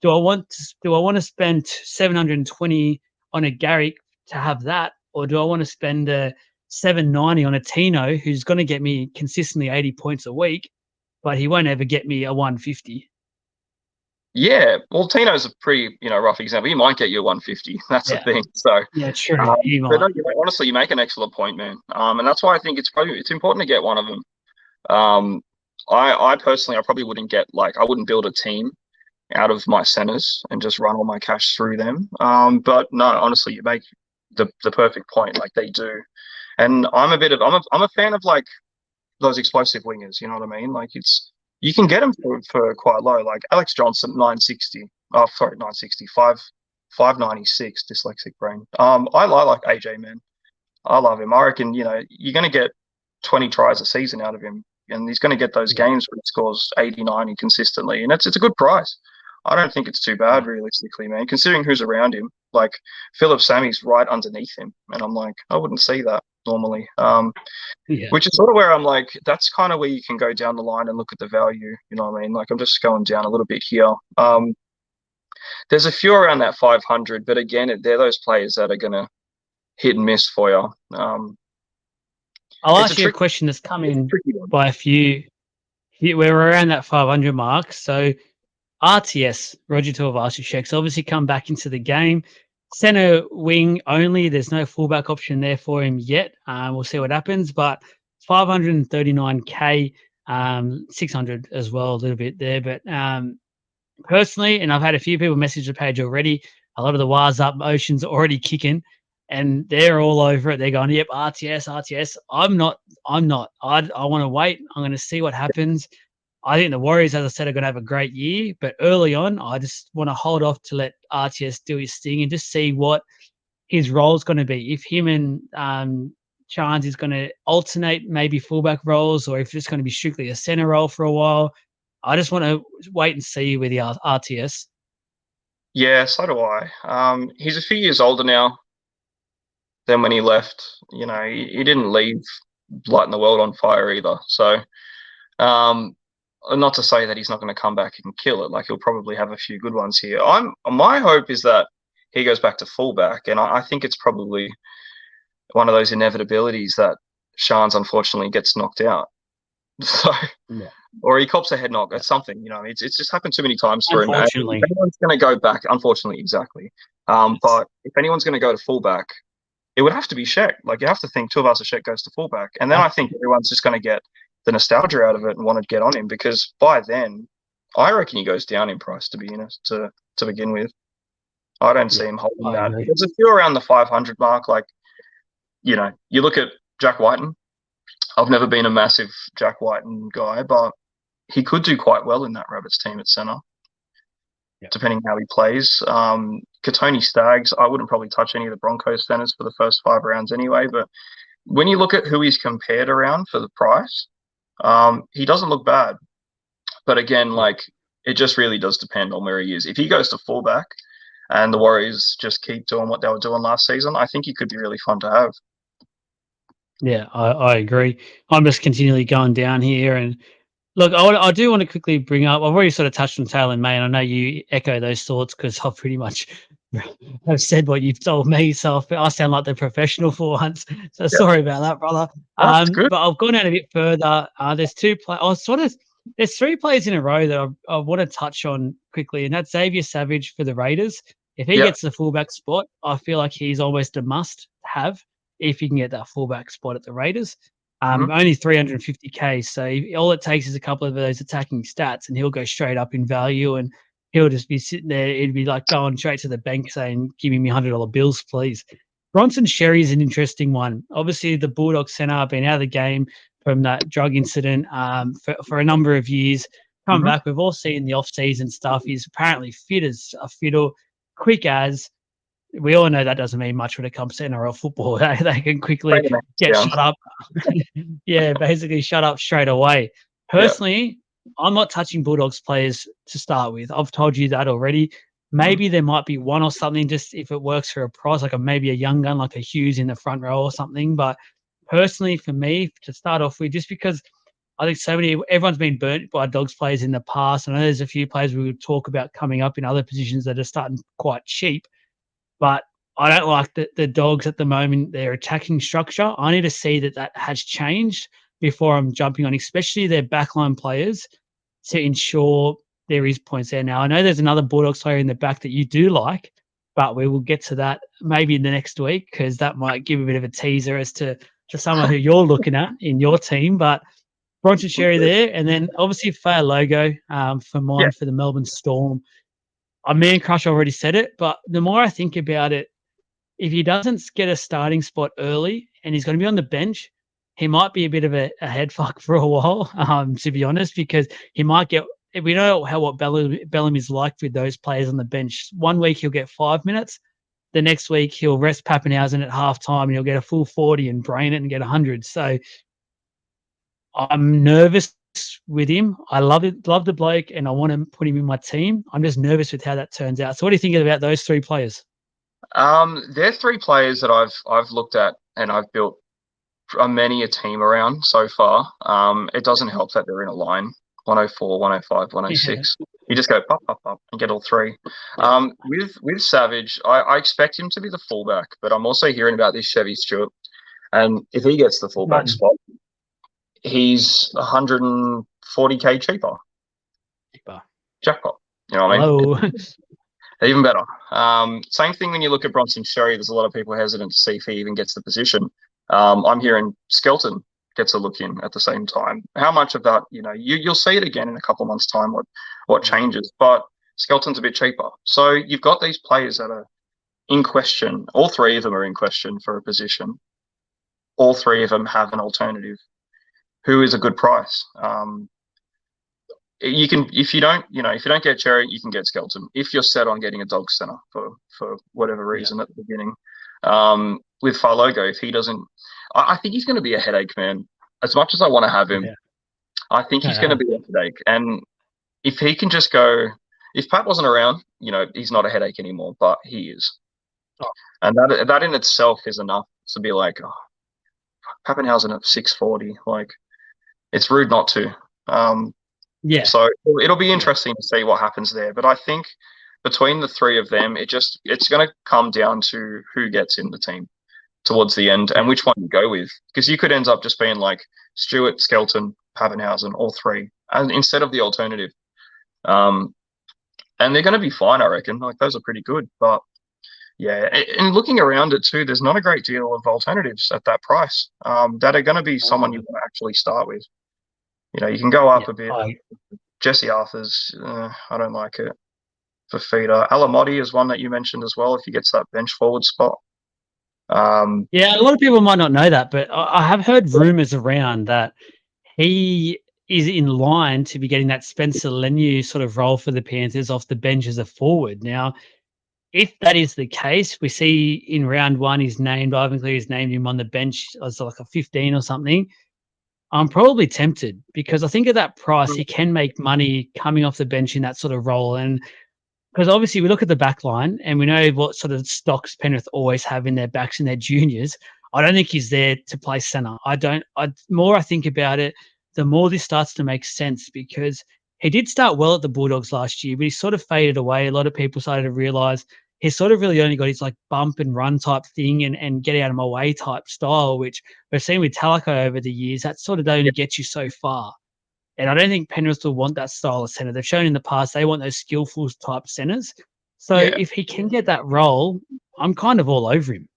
do I want to spend 720 on a Gary to have that, or do I want to spend 790 on a Tino who's going to get me consistently 80 points a week, but he won't ever get me a 150? Yeah, well, Tino's a pretty, rough example. He might get you a 150. That's the Yeah. thing. So, Yeah, true. He but might. no, honestly, you make an excellent point, man. And that's why I think it's important to get one of them. I personally, I probably wouldn't I wouldn't build a team out of my centers and just run all my cash through them. But no, honestly, you make the perfect point. Like they do, and I'm a fan of like those explosive wingers. You know what I mean? Like you can get them for quite low. Like Alex Johnson, 960. Oh, sorry, 965, 596. Dyslexic brain. I like AJ, man. I love him. I reckon you're going to get 20 tries a season out of him, and he's going to get those games where he scores 80, 90 consistently, and it's a good price. I don't think it's too bad, realistically, man, considering who's around him. Like, Philip Sammy's right underneath him, and I'm like, I wouldn't see that normally. Which is sort of where I'm like, that's kind of where you can go down the line and look at the value, you know what I mean? Like, I'm just going down a little bit here. There's a few around that 500, but again, they're those players that are going to hit and miss for you. I'll ask you a question that's come in by a few. We're around that 500 mark. So RTS, Roger Tuivasa-Sheck's obviously come back into the game. Center wing only. There's no fullback option there for him yet. We'll see what happens. But 539K, 600 as well, a little bit there. But personally, and I've had a few people message the page already, a lot of the Wars Up motions are already kicking. And they're all over it. They're going, yep, RTS. I'm not. I want to wait. I'm going to see what happens. I think the Warriors, as I said, are going to have a great year. But early on, I just want to hold off to let RTS do his thing and just see what his role is going to be. If him and Chance is going to alternate maybe fullback roles, or if it's going to be strictly a center role for a while. I just want to wait and see with the RTS. Yeah, so do I. He's a few years older now than when he left. He didn't leave lighting the world on fire either. So, not to say that he's not going to come back and kill it. Like, he'll probably have a few good ones here. My hope is that he goes back to fullback, and I think it's probably one of those inevitabilities that Shans unfortunately gets knocked out. So, or he cops a head knock. It's something. It's just happened too many times for him. Unfortunately, if anyone's going to go back, unfortunately, exactly. But if anyone's going to go to fullback, it would have to be Sheck. Like, you have to think Tuivasa-Sheck goes to fullback, and then I think everyone's just going to get the nostalgia out of it and want to get on him, because by then, I reckon he goes down in price, to be honest, to begin with. I don't see him holding that. There's a few around the 500 mark. Like, you look at Jack Whiten. I've never been a massive Jack Whiten guy, but he could do quite well in that Rabbits team at centre, depending how he plays. Katoni Staggs, I wouldn't probably touch any of the Broncos centers for the first 5 rounds anyway, but when you look at who he's compared around for the price, he doesn't look bad. But again, like, it just really does depend on where he is. If he goes to fullback and the Warriors just keep doing what they were doing last season, I think he could be really fun to have. Yeah, I agree. I'm just continually going down here, and Look, I do want to quickly bring up. I've already sort of touched on Taylor and May, and I know you echo those thoughts because I've pretty much have said what you've told me. So I sound like the professional for once. So Yeah, sorry about that, brother. that's good. But I've gone out a bit further. There's there's three players in a row that I want to touch on quickly, and that's Xavier Savage for the Raiders. If he Yeah. gets the fullback spot, I feel like he's almost a must have if you can get that fullback spot at the Raiders. Hmm. Only 350K, so all it takes is a couple of those attacking stats, and he'll go straight up in value, and he'll just be sitting there. It'd be like going straight to the bank saying, "Give me $100 bills, please." Bronson Sherry is an interesting one. Obviously, the Bulldogs centre been out of the game from that drug incident for a number of years. Come Hmm. back, we've all seen the off-season stuff. He's apparently fit as a fiddle, quick as. We all know that doesn't mean much when it comes to NRL football. They can quickly Bring them get down. shut up. Yeah, basically shut up straight away. Yeah. Personally, I'm not touching Bulldogs players to start with. I've told you that already. Mhm. Maybe there might be one or something just if it works for a price, like maybe a young gun like a Hughes in the front row or something. But personally, for me, to start off with, just because I think everyone's been burnt by Dogs players in the past. I know there's a few players we would talk about coming up in other positions that are starting quite cheap. But I don't like the Dogs at the moment, their attacking structure. I need to see that has changed before I'm jumping on, especially their backline players, to ensure there is points there. Now, I know there's another Bulldogs player in the back that you do like, but we will get to that maybe in the next week because that might give a bit of a teaser as to someone who you're looking at in your team. But Bronson Sherry there, and then obviously Fair Logo for Yeah. mine for the Melbourne Storm. Man Crush already said it, but the more I think about it, if he doesn't get a starting spot early and he's going to be on the bench, he might be a bit of a head fuck for a while, to be honest, because he might get. We know what Bellamy's like with those players on the bench. One week he'll get 5 minutes. The next week he'll rest Pappenhausen at halftime and he'll get a full 40 and brain it and get 100. So I'm nervous with him. I love the bloke, and I want to put him in my team. I'm just nervous with how that turns out. So what do you think about those three players? They're three players that I've looked at and I've built many a team around so far. It doesn't help that they're in a line 104, 105, Yeah, 106. You just go pop, pop, pop and get all three. yeah. With Savage, I expect him to be the fullback, but I'm also hearing about this Chevy Stewart. And if he gets the fullback One. spot, he's 140K cheaper. Jackpot. You know what I mean? Hello. Even better. Same thing when you look at Bronson Sherry. There's a lot of people hesitant to see if he even gets the position. I'm hearing Skelton gets a look in at the same time. How much of that, you'll see it again in a couple of months' time what changes. But Skelton's a bit cheaper. So you've got these players that are in question. All three of them are in question for a position. All three of them have an alternative. Who is a good price? You can if you don't get Cherry, you can get Skelton if you're set on getting a dog center for whatever reason at the beginning. With Farlogo, if he doesn't, I think he's going to be a headache, man. As much as I want to have him, I think he's going to be a headache. And if he can just go, if Pat wasn't around, he's not a headache anymore, but he is. Oh. And that in itself is enough to be like, oh, Pappenhausen at 640, like it's rude not to. Yeah. So it'll be interesting to see what happens there. But I think between the three of them, it's going to come down to who gets in the team towards the end and which one you go with. Because you could end up just being like Stewart, Skelton, Pappenhausen, all three, and instead of the alternative. And they're going to be fine, I reckon. Like those are pretty good. But yeah, and looking around it too, there's not a great deal of alternatives at that price that are going to be someone you want to actually start with. You can go up a bit. Jesse Arthur's, I don't like it for feeder. Alamotti is one that you mentioned as well if he gets that bench forward spot. Yeah, a lot of people might not know that, but I have heard rumors around that he is in line to be getting that Spencer Leniu sort of role for the Panthers off the bench as a forward. Now, if that is the case, we see in round one he's named, Ivan Cleary's named him on the bench as like a 15 or something. I'm probably tempted because I think at that price he can make money coming off the bench in that sort of role. And because obviously we look at the back line and we know what sort of stocks Penrith always have in their backs and their juniors. I don't think he's there to play centre. I think about it. the more this starts to make sense, because he did start well at the Bulldogs last year, but he sort of faded away. A lot of people started to realize he's sort of really only got his like bump and run type thing and get out of my way type style, which we've seen with Talakai over the years. That sort of only gets you so far. And I don't think Penrith will want that style of centre. They've shown in the past they want those skillful type centres. So Yeah. if he can get that role, I'm kind of all over him.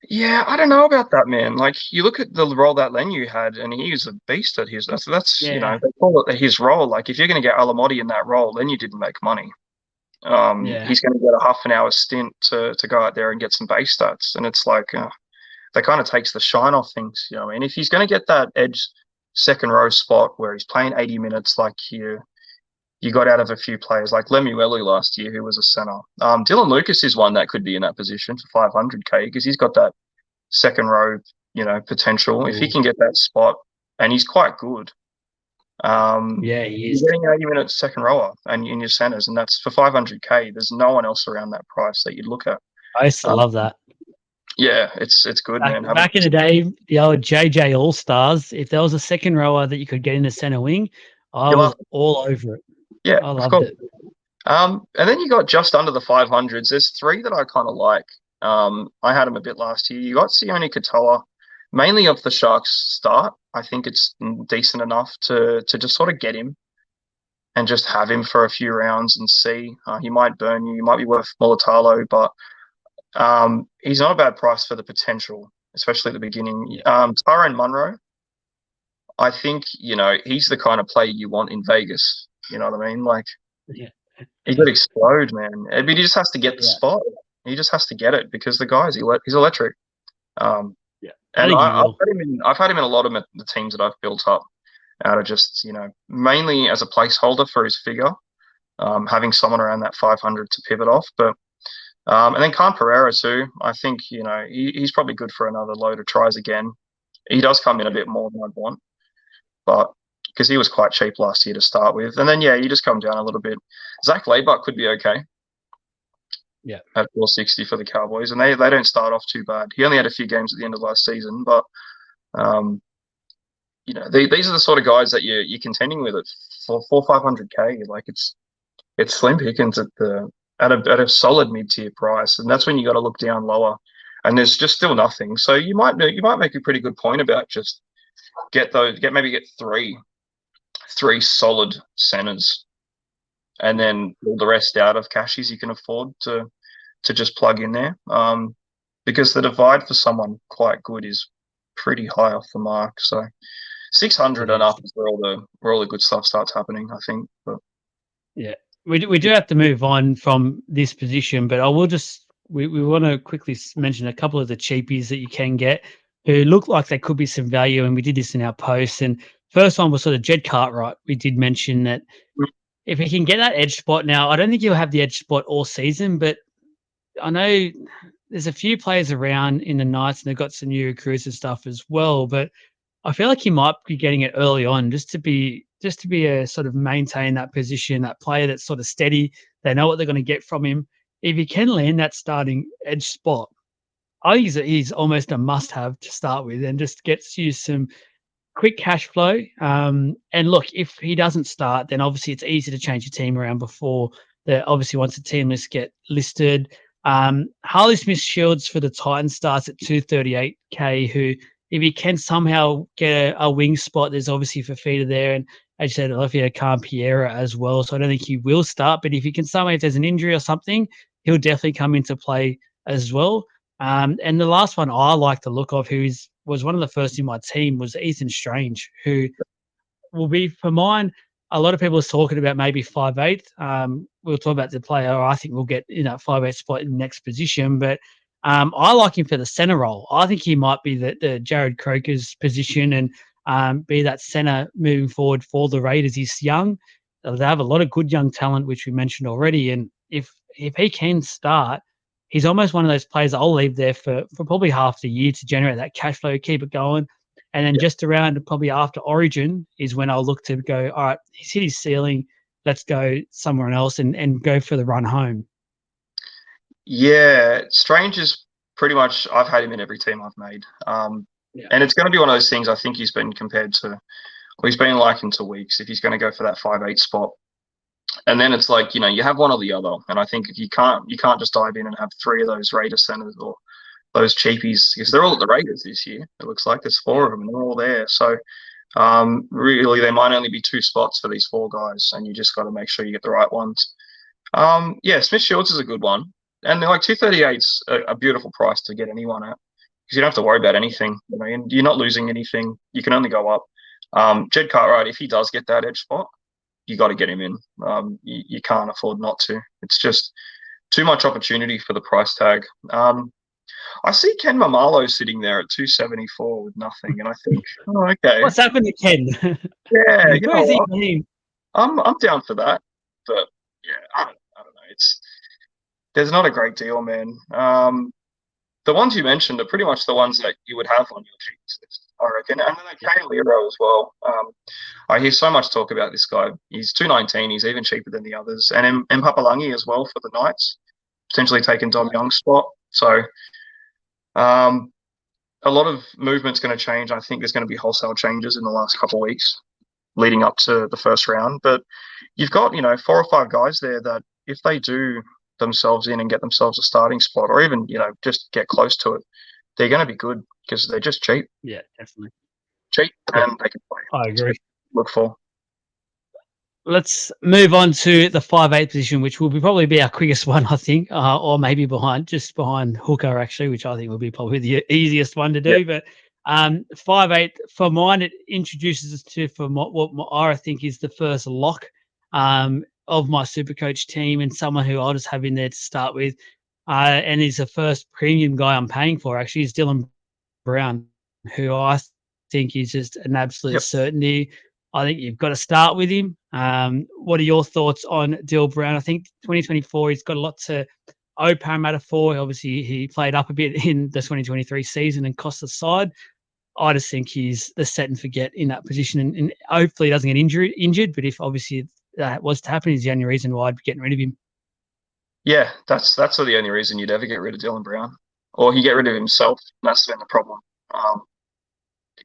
Yeah, I don't know about that, man. Like, you look at the role that Lenu had, and he was a beast at his. That's Yeah, they call it his role. Like, if you're going to get Alamotti in that role, Lenu didn't make money. yeah, He's going to get a half an hour stint to go out there and get some base stats, and it's like that kind of takes the shine off things. You know, what I mean, if he's going to get that edge second row spot where he's playing 80 minutes, like you got out of a few players like Lemuelu last year, who was a centre. Dylan Lucas is one that could be in that position for 500k because he's got that second row, potential. If he can get that spot, and he's quite good. yeah, he You're is. getting 80 minutes second rower and in your centres, and that's for 500k. There's no one else around that price that you'd look at. I used to love that. Yeah, it's good, man. Back in the day, the old JJ All Stars. If there was a second rower that you could get in the center wing, I You was love, all over it. yeah, I of loved course. it. And then you got just under the 500s. There's three that I kind of like. I had him a bit last year. You got Sione Katoa, mainly of the Sharks start. I think it's decent enough to just sort of get him and just have him for a few rounds and see. He might burn you. He might be worth Mulatalo, but he's not a bad price for the potential, especially at the beginning. Yeah. Tyrone Munro, I think, he's the kind of player you want in Vegas. You know what I mean? Like, Yeah. he could explode, man. But he just has to get the Yeah. spot. He just has to get it because the guy's he's electric. Yeah. And think he I've will. had him in a lot of the teams that I've built up out of just, mainly as a placeholder for his figure, having someone around that 500 to pivot off. But and then Khan Pereira too. I think, he's probably good for another load of tries again. He does come in a bit more than I'd want, but because he was quite cheap last year to start with. And then, you just come down a little bit. Zach Laybuck could be okay. Yeah. At 460 for the Cowboys. And they don't start off too bad. He only had a few games at the end of last season, but these are the sort of guys that you're contending with at 500k. Like, it's slim pickings at a solid mid-tier price, and that's when you got to look down lower, and there's just still nothing. So you might make a pretty good point about just get three solid centers, and then pull the rest out of cashies you can afford to just plug in there. Because the divide for someone quite good is pretty high off the mark. So 600 and up is where all the good stuff starts happening, I think. But yeah, we do have to move on from this position, but I will just we want to quickly mention a couple of the cheapies that you can get who look like they could be some value, and we did this in our post. And first one was sort of Jed Cartwright. We did mention that if he can get that edge spot now, I don't think he'll have the edge spot all season, but I know there's a few players around in the Knights, and they've got some new recruits and stuff as well. But I feel like he might be getting it early on, just to be a sort of maintain that position, that player that's sort of steady. They know what they're going to get from him. If he can land that starting edge spot, I think he's almost a must-have to start with, and just gets you some quick cash flow. And look, if he doesn't start, then obviously it's easy to change your team around before obviously once the team lists get listed. Harley Smith Shields for the Titans starts at 238k, who if he can somehow get a wing spot, there's obviously Fafita there. And as you said, Olivia Campiera as well. So I don't think he will start, but if he can somehow, if there's an injury or something, he'll definitely come into play as well. And the last one I like the look of, was one of the first in my team, was Ethan Strange, who will be, for mine, a lot of people are talking about maybe 5'8". We'll talk about the player I think we'll get in that 5'8" spot in the next position. But I like him for the centre role. I think he might be the Jared Croker's position and be that centre moving forward for the Raiders. He's young. They have a lot of good young talent, which we mentioned already. And if he can start, he's almost one of those players I'll leave there for probably half the year to generate that cash flow, keep it going. And then just around probably after Origin is when I'll look to go, all right, he's hit his ceiling. Let's go somewhere else and go for the run home. Yeah, Strange is pretty much, I've had him in every team I've made. And it's going to be one of those things. I think he's been compared to Well, he's been likened to Weeks if he's going to go for that 5'8" spot. And then it's like, you have one or the other. And I think you can't just dive in and have three of those Raider centers or those cheapies, because they're all at the Raiders this year. It looks like there's four of them and they're all there. So really, there might only be two spots for these four guys, and you just got to make sure you get the right ones. Smith Shields is a good one. And they're like 238's a beautiful price to get anyone at, because you don't have to worry about anything. You're not losing anything. You can only go up. Jed Cartwright, if he does get that edge spot, you got to get him in. You can't afford not to. It's just too much opportunity for the price tag. I see Ken Mamalo sitting there at 274 with nothing, and I think, oh, okay. What's happened to Ken? Yeah, where is he been? I'm down for that, but yeah, I don't know. There's not a great deal, man. The ones you mentioned are pretty much the ones that you would have on your cheats list, I reckon. And then Kay Lero as well. I hear so much talk about this guy. He's 219. He's even cheaper than the others. And Mpapalangi as well for the Knights, potentially taking Dom Young's spot. So a lot of movement's going to change. I think there's going to be wholesale changes in the last couple of weeks leading up to the first round. But you've got, 4 or 5 guys there that if they do themselves in and get themselves a starting spot, or even, just get close to it, they're going to be good because they're just cheap. Yeah, definitely. Cheap, and they can play. I agree. Look for. Let's move on to the 5'8" position, which will probably be our quickest one, I think, or maybe just behind hooker, actually, which I think will be probably the easiest one to do. Yep. But 5'8", for mine, it introduces us to what I think is the first lock of my Supercoach team, and someone who I'll just have in there to start with, and is the first premium guy I'm paying for, actually, is Dylan Brown, who I think is just an absolute certainty. I think you've got to start with him. What are your thoughts on Dill Brown? I think 2024, he's got a lot to owe Parramatta for. Obviously, he played up a bit in the 2023 season and cost the side. I just think he's the set and forget in that position, and hopefully he doesn't get injured. But if obviously that was to happen, is the only reason why I'd be getting rid of him. Yeah, that's the only reason you'd ever get rid of Dylan Brown, or he get rid of himself. That's been the problem.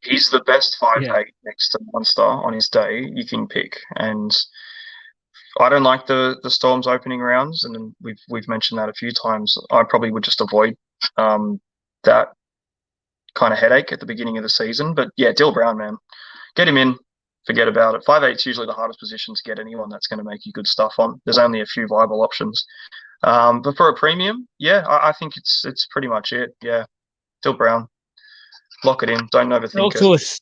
He's the best 5'8" next to Monster on his day you can pick, and I don't like the Storm's opening rounds, and we've mentioned that a few times. I probably would just avoid that kind of headache at the beginning of the season. But yeah, Dill Brown, man, get him in, forget about it. 5'8" is usually the hardest position to get anyone that's going to make you good stuff on. There's only a few viable options, but for a premium, I think it's pretty much it. Yeah, Dill Brown. Lock it in. Don't overthink it.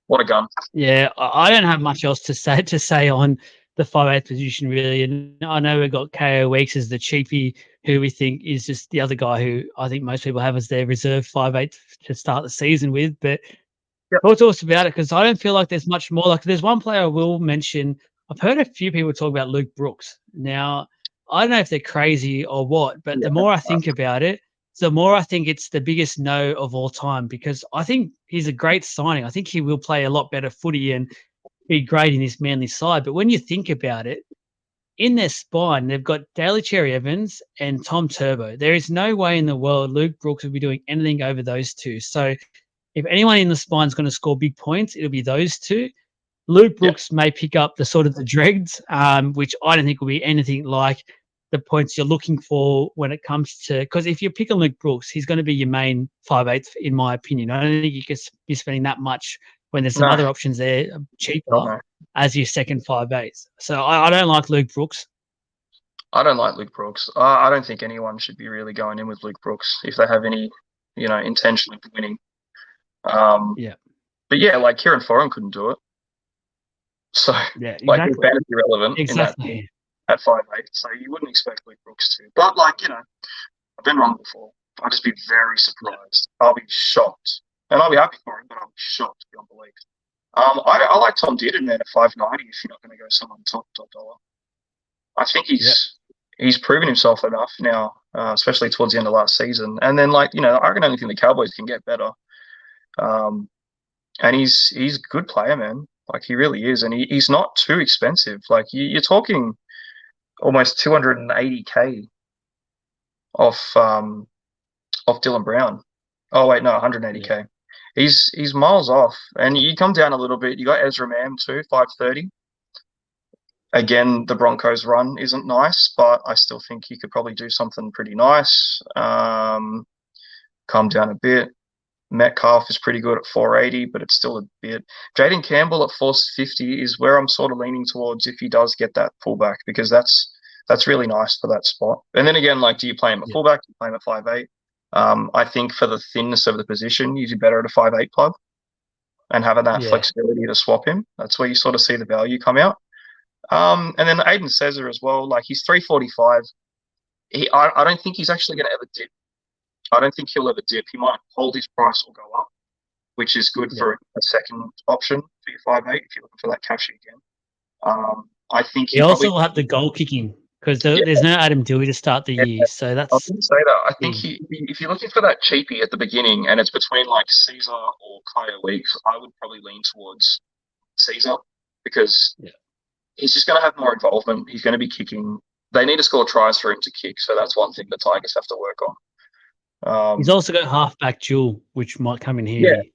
What a gun. Yeah, I don't have much else to say on the 5'8" position, really. And I know we've got KO Weeks as the cheapie, who we think is just the other guy who I think most people have as their reserve 5'8" to start the season with. But talk to us about it, because I don't feel like there's much more. Like, there's one player I will mention. I've heard a few people talk about Luke Brooks. Now, I don't know if they're crazy or what, but the more I think about it, the more I think it's the biggest no of all time, because I think he's a great signing. I think he will play a lot better footy and be great in this Manly side. But when you think about it, in their spine, they've got Daly Cherry Evans and Tom Turbo. There is no way in the world Luke Brooks will be doing anything over those two. So if anyone in the spine is going to score big points, it'll be those two. Luke Brooks may pick up the sort of the dregs, which I don't think will be anything like the points you're looking for when it comes to, because if you pick on Luke Brooks, he's going to be your main 5'8", in my opinion. I don't think you can be spending that much when there's some other options there cheaper as your second 5'8". So I don't like Luke Brooks. I don't like Luke Brooks. I don't think anyone should be really going in with Luke Brooks if they have any, intention of winning. But yeah, like Kieran Foran couldn't do it. So like he's fantasy relevant in that at 5'8", so you wouldn't expect Luke Brooks to. But I've been wrong before. I'll just be very surprised. I'll be shocked, and I'll be happy for him, but I'll be shocked beyond belief. I like Tom Dearden there at 5'90" if you're not going to go someone top dollar. I think he's proven himself enough now, especially towards the end of last season. And then I can only think the Cowboys can get better. And he's a good player, man. Like, he really is, and he's not too expensive. Like, you're talking almost 280K off Dylan Brown. Oh wait, no, 180K. he's miles off. And you come down a little bit. You got Ezra Mam too, 530. Again, the Broncos run isn't nice, but I still think he could probably do something pretty nice. Come down a bit. Metcalf is pretty good at 480, but it's still a bit. Jaden Campbell at 450 is where I'm sort of leaning towards if he does get that fullback, because that's really nice for that spot. And then again, like, do you play him at fullback? Do you play him at 5'8"? I think for the thinness of the position, you do better at a 5'8" club and having that flexibility to swap him. That's where you sort of see the value come out. And then Aiden Caesar as well, like, he's 345. I don't think he's actually going to ever dip. I don't think he'll ever dip. He might hold his price or go up, which is good for a second option for your 5'8" if you're looking for that cash again. I think he also will have the goal kicking because there's no Adam Dewey to start the year. So that's. I was going to say that. I think if you're looking for that cheapie at the beginning and it's between like Caesar or Kyle Weeks, I would probably lean towards Caesar because he's just going to have more involvement. He's going to be kicking. They need to score tries for him to kick, so that's one thing the Tigers have to work on. He's also got halfback dual, which might come in handy.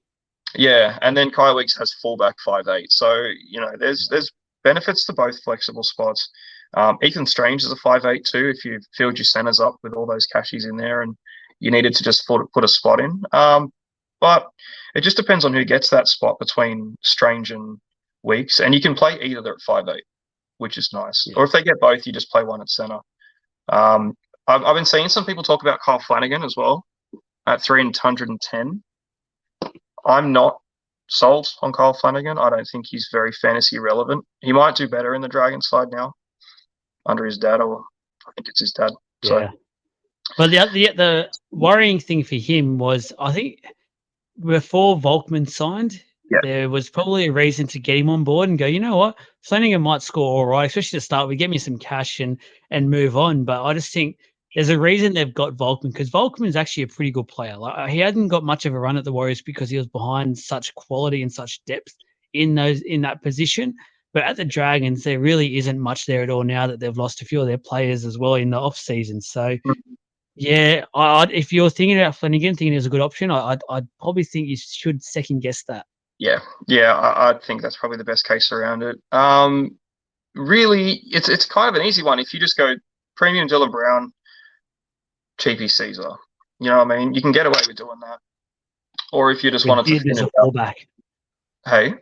Yeah, and then Kyle Weeks has fullback 5'8". So, there's benefits to both flexible spots. Ethan Strange is a 5'8" too, if you filled your centers up with all those cashies in there and you needed to just put a spot in. But it just depends on who gets that spot between Strange and Weeks. And you can play either at 5'8", which is nice. Or if they get both, you just play one at center. I've been seeing some people talk about Kyle Flanagan as well at 310. I'm not sold on Kyle Flanagan. I don't think he's very fantasy relevant. He might do better in the Dragons side now under his dad, or I think it's his dad. Yeah. But the worrying thing for him was, I think before Volkman signed, there was probably a reason to get him on board and go, you know what, Flanagan might score all right, especially to start with, get me some cash and move on. But I just think there's a reason they've got Volkman, because Volkman's actually a pretty good player. Like, he hadn't got much of a run at the Warriors because he was behind such quality and such depth in that position. But at the Dragons, there really isn't much there at all now that they've lost a few of their players as well in the off season. So, if you're thinking about Flanagan, thinking it's a good option, I'd probably think you should second guess that. Yeah, I think that's probably the best case around it. Really, it's kind of an easy one. If you just go premium Dylan Brown, cheapy Caesar, you know what I mean? You can get away with doing that. Or if you just wanted to finish a fallback. Hey?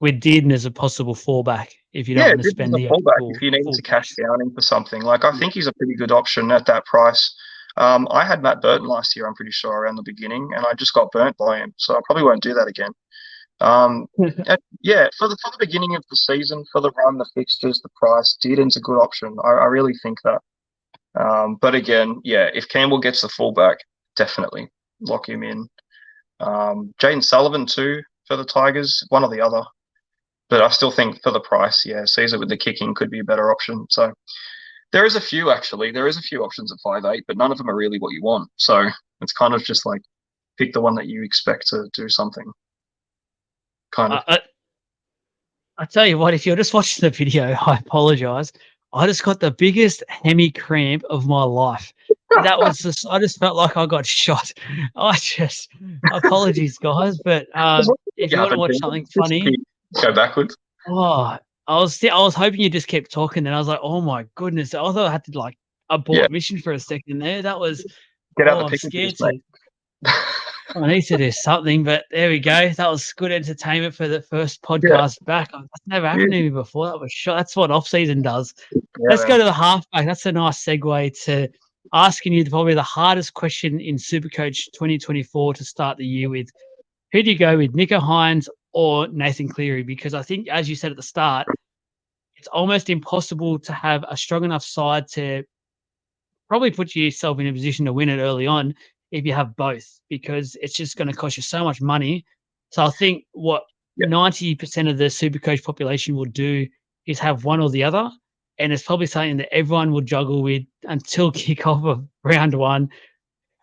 With Dearden as a possible fallback if you don't want to spend the fallback if you need to cash down into something. Like, I think he's a pretty good option at that price. I had Matt Burton last year, I'm pretty sure, around the beginning, and I just got burnt by him, so I probably won't do that again. For the beginning of the season, for the run, the fixtures, the price, Dearden's a good option. I really think that. But again, if Campbell gets the fullback, definitely lock him in. Jaden Sullivan too for the Tigers, one or the other. But I still think for the price, Caesar with the kicking could be a better option. So there is a few, actually. There is a few options at 5'8", but none of them are really what you want. So it's kind of just like pick the one that you expect to do something. Kind of. I tell you what, if you're just watching the video, I apologize. I just got the biggest hemi cramp of my life. That was just, I just felt like I got shot. Apologies, guys, but if you want to watch something funny, go backwards. Oh, I was hoping you just kept talking, and I was like, oh my goodness! I thought I had to like abort mission for a second there. That was get out the I'm scared to. I need to do something, but there we go. That was good entertainment for the first podcast back. That's never happened to me before. That was shot. That's what off season does. Let's go to the halfback. That's a nice segue to asking you probably the hardest question in Supercoach 2024 to start the year with. Who do you go with, Nico Hines or Nathan Cleary? Because I think, as you said at the start, it's almost impossible to have a strong enough side to probably put yourself in a position to win it early on if you have both, because it's just going to cost you so much money. So I think what 90% of the Supercoach population will do is have one or the other, and it's probably something that everyone will juggle with until kickoff of round one,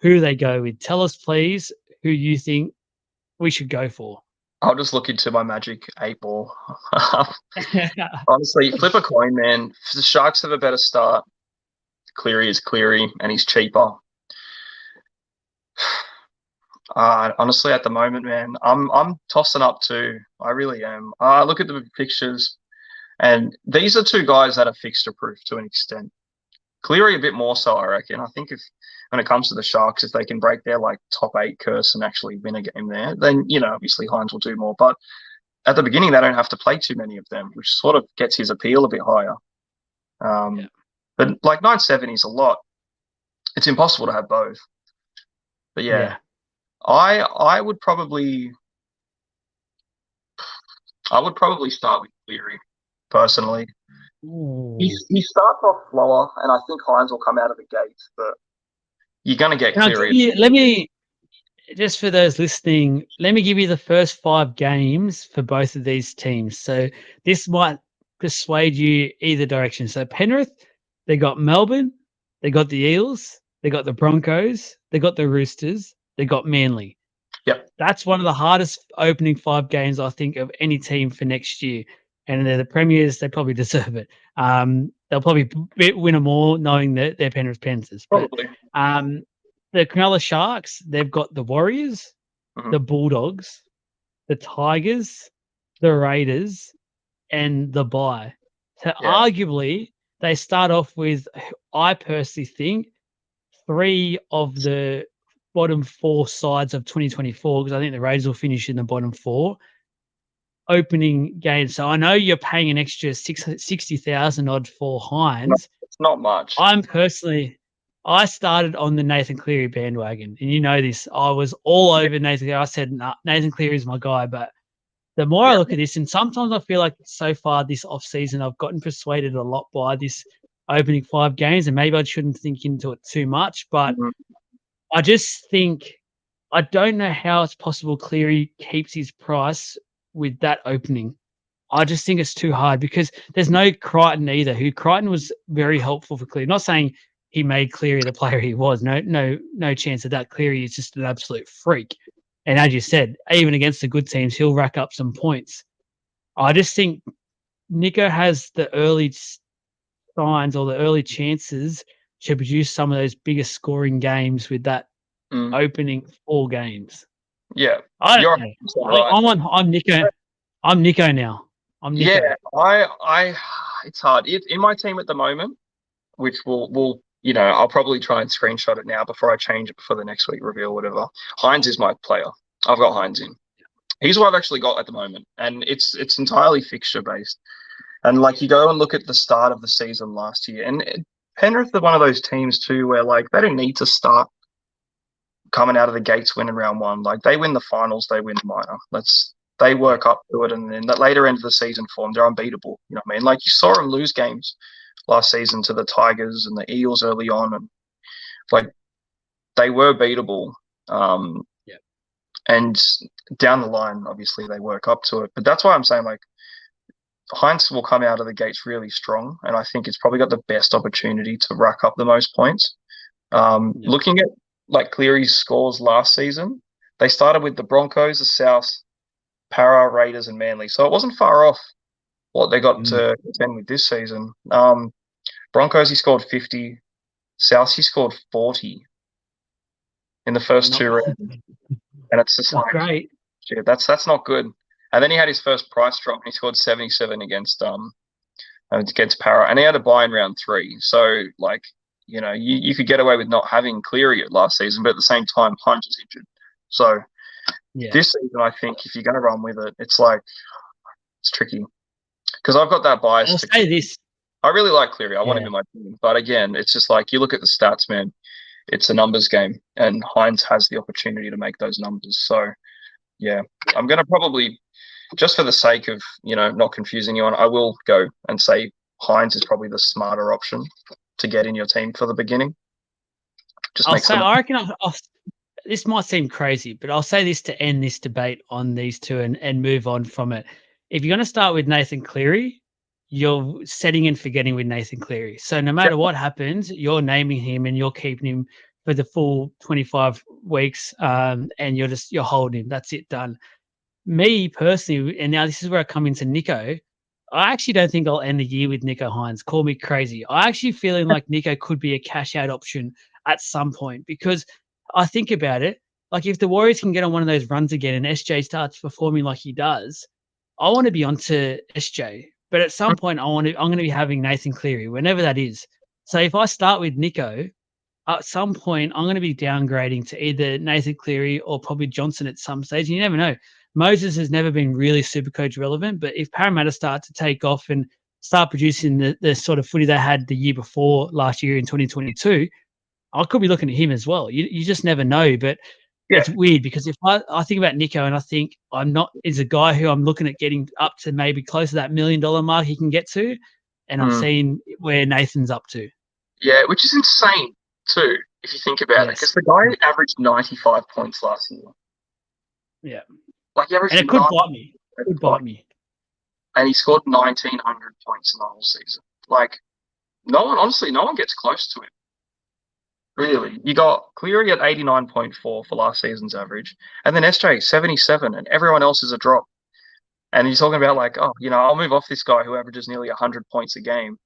who they go with. Tell us, please, who you think we should go for. I'll just look into my magic 8-ball. Honestly, flip a coin, man. If the Sharks have a better start, Cleary is Cleary, and he's cheaper. Honestly, at the moment, man, I'm tossing up too. I really am. I look at the fixtures, and these are two guys that are fixture proof to an extent. Cleary a bit more so, I reckon. I think if when it comes to the Sharks, if they can break their like top 8 curse and actually win a game there, then obviously Hines will do more. But at the beginning, they don't have to play too many of them, which sort of gets his appeal a bit higher. Yeah. But like 970 is a lot. It's impossible to have both. But yeah, Yeah. I would probably start with Cleary personally. He starts off slower, and I think Hines will come out of the gates, but you're going to get And I'll give Cleary. you, let me, just for those listening, let me give you the first 5 games for both of these teams. So this might persuade you either direction. So Penrith, they got Melbourne, they got the Eels, they got the Broncos, they got the Roosters, they got Manly. Yep. That's one of the hardest opening 5 games, I think, of any team for next year. And they're the premiers. They probably deserve it. They'll probably win them all, knowing that they're Penrith Panthers. But Probably. the Cronulla Sharks, they've got the Warriors, Mhm. the Bulldogs, the Tigers, the Raiders, and the bye. So Yeah. arguably, they start off with, I personally think, 3 of the bottom 4 sides of 2024, because I think the Raiders will finish in the bottom 4 opening games. So I know you're paying an extra 60,000 odd for No, Hines. it's not much. I started on the Nathan Cleary bandwagon, and you know this. I was all over Nathan Cleary. I said, nah, Nathan Cleary is my guy. But the more I Yeah. look at this, and sometimes I feel like so far this offseason, I've gotten persuaded a lot by this opening 5 games, and maybe I shouldn't think into it too much. But Mhm. I just think I don't know how it's possible Cleary keeps his price with that opening. I just think it's too hard because there's no Crichton either. Crichton was very helpful for Cleary. Not saying he made Cleary the player he was. No chance of that. Cleary is just an absolute freak. And as you said, even against the good teams, he'll rack up some points. I just think Nico has the early signs or the early chances to produce some of those bigger scoring games with that Mm. opening 4 games. Yeah. I don't You're know. 100% right. I'm Nico. I'm Nico now. I'm Nico. Yeah, it's hard. In my team at the moment, which I'll probably try and screenshot it now before I change it before the next week reveal, whatever. Hines is my player. I've got Hines in. He's what I've actually got at the moment, and it's entirely fixture based. And like you go and look at the start of the season last year, and Penrith are one of those teams too where like they don't need to start coming out of the gates winning round 1. Like they win the finals, they win the minor. They work up to it, and then that later end of the season form, they're unbeatable. You know what I mean? Like you saw them lose games last season to the Tigers and the Eels early on, and like they were beatable. Yeah. And down the line, obviously they work up to it. But that's why I'm saying like Heinz will come out of the gates really strong, and I think it's probably got the best opportunity to rack up the most points. Looking at like Cleary's scores last season, they started with the Broncos, the South, Para, Raiders, and Manly, so it wasn't far off what they got to contend with this season. Broncos, he scored 50. South, he scored 40 in the first 2 rounds, and it's just not like, great. Shit, that's not good. And then he had his first price drop, and he scored 77 against Para, and he had a buy in round 3. So like, you could get away with not having Cleary last season, but at the same time, Hunt is injured. So this season, I think if you're going to run with it, it's tricky because I've got that bias. I'll say this. I really like Cleary. I want him in my team, but again, it's just like you look at the stats, man. It's a numbers game, and Hines has the opportunity to make those numbers. So, yeah, I'm going to probably, just for the sake of not confusing you on, I will go and say Hines is probably the smarter option to get in your team for the beginning. I reckon this might seem crazy, but I'll say this to end this debate on these two and move on from it. If you're going to start with Nathan Cleary, you're setting and forgetting with Nathan Cleary. So no matter what happens, you're naming him and you're keeping him for the full 25 weeks, and you're holding him. That's it, done. Me personally, and now this is where I come into Nico. I actually don't think I'll end the year with Nico Hines. Call me crazy. I actually feeling like Nico could be a cash out option at some point because I think about it. Like if the Warriors can get on one of those runs again and SJ starts performing like he does, I want to be onto SJ. But at some point, I'm going to be having Nathan Cleary, whenever that is. So if I start with Nico, at some point, I'm going to be downgrading to either Nathan Cleary or probably Johnson at some stage. You never know. Moses has never been really Supercoach relevant, but if Parramatta start to take off and start producing the sort of footy they had the year before last year in 2022, I could be looking at him as well. You just never know, but Yeah. it's weird because if I think about Nico and I think I'm not is a guy who I'm looking at getting up to maybe close to that $1 million mark he can get to, and I've seen where Nathan's up to. Yeah, which is insane too, if you think about it, because the guy averaged 95 points last year. Yeah. Like he averaged, and it could bite me. It could bite me. And he scored 1,900 points in the whole season. Like, no one gets close to him. Really. You got Cleary at 89.4 for last season's average, and then SJ 77, and everyone else is a drop. And you're talking about like, oh, I'll move off this guy who averages nearly 100 points a game.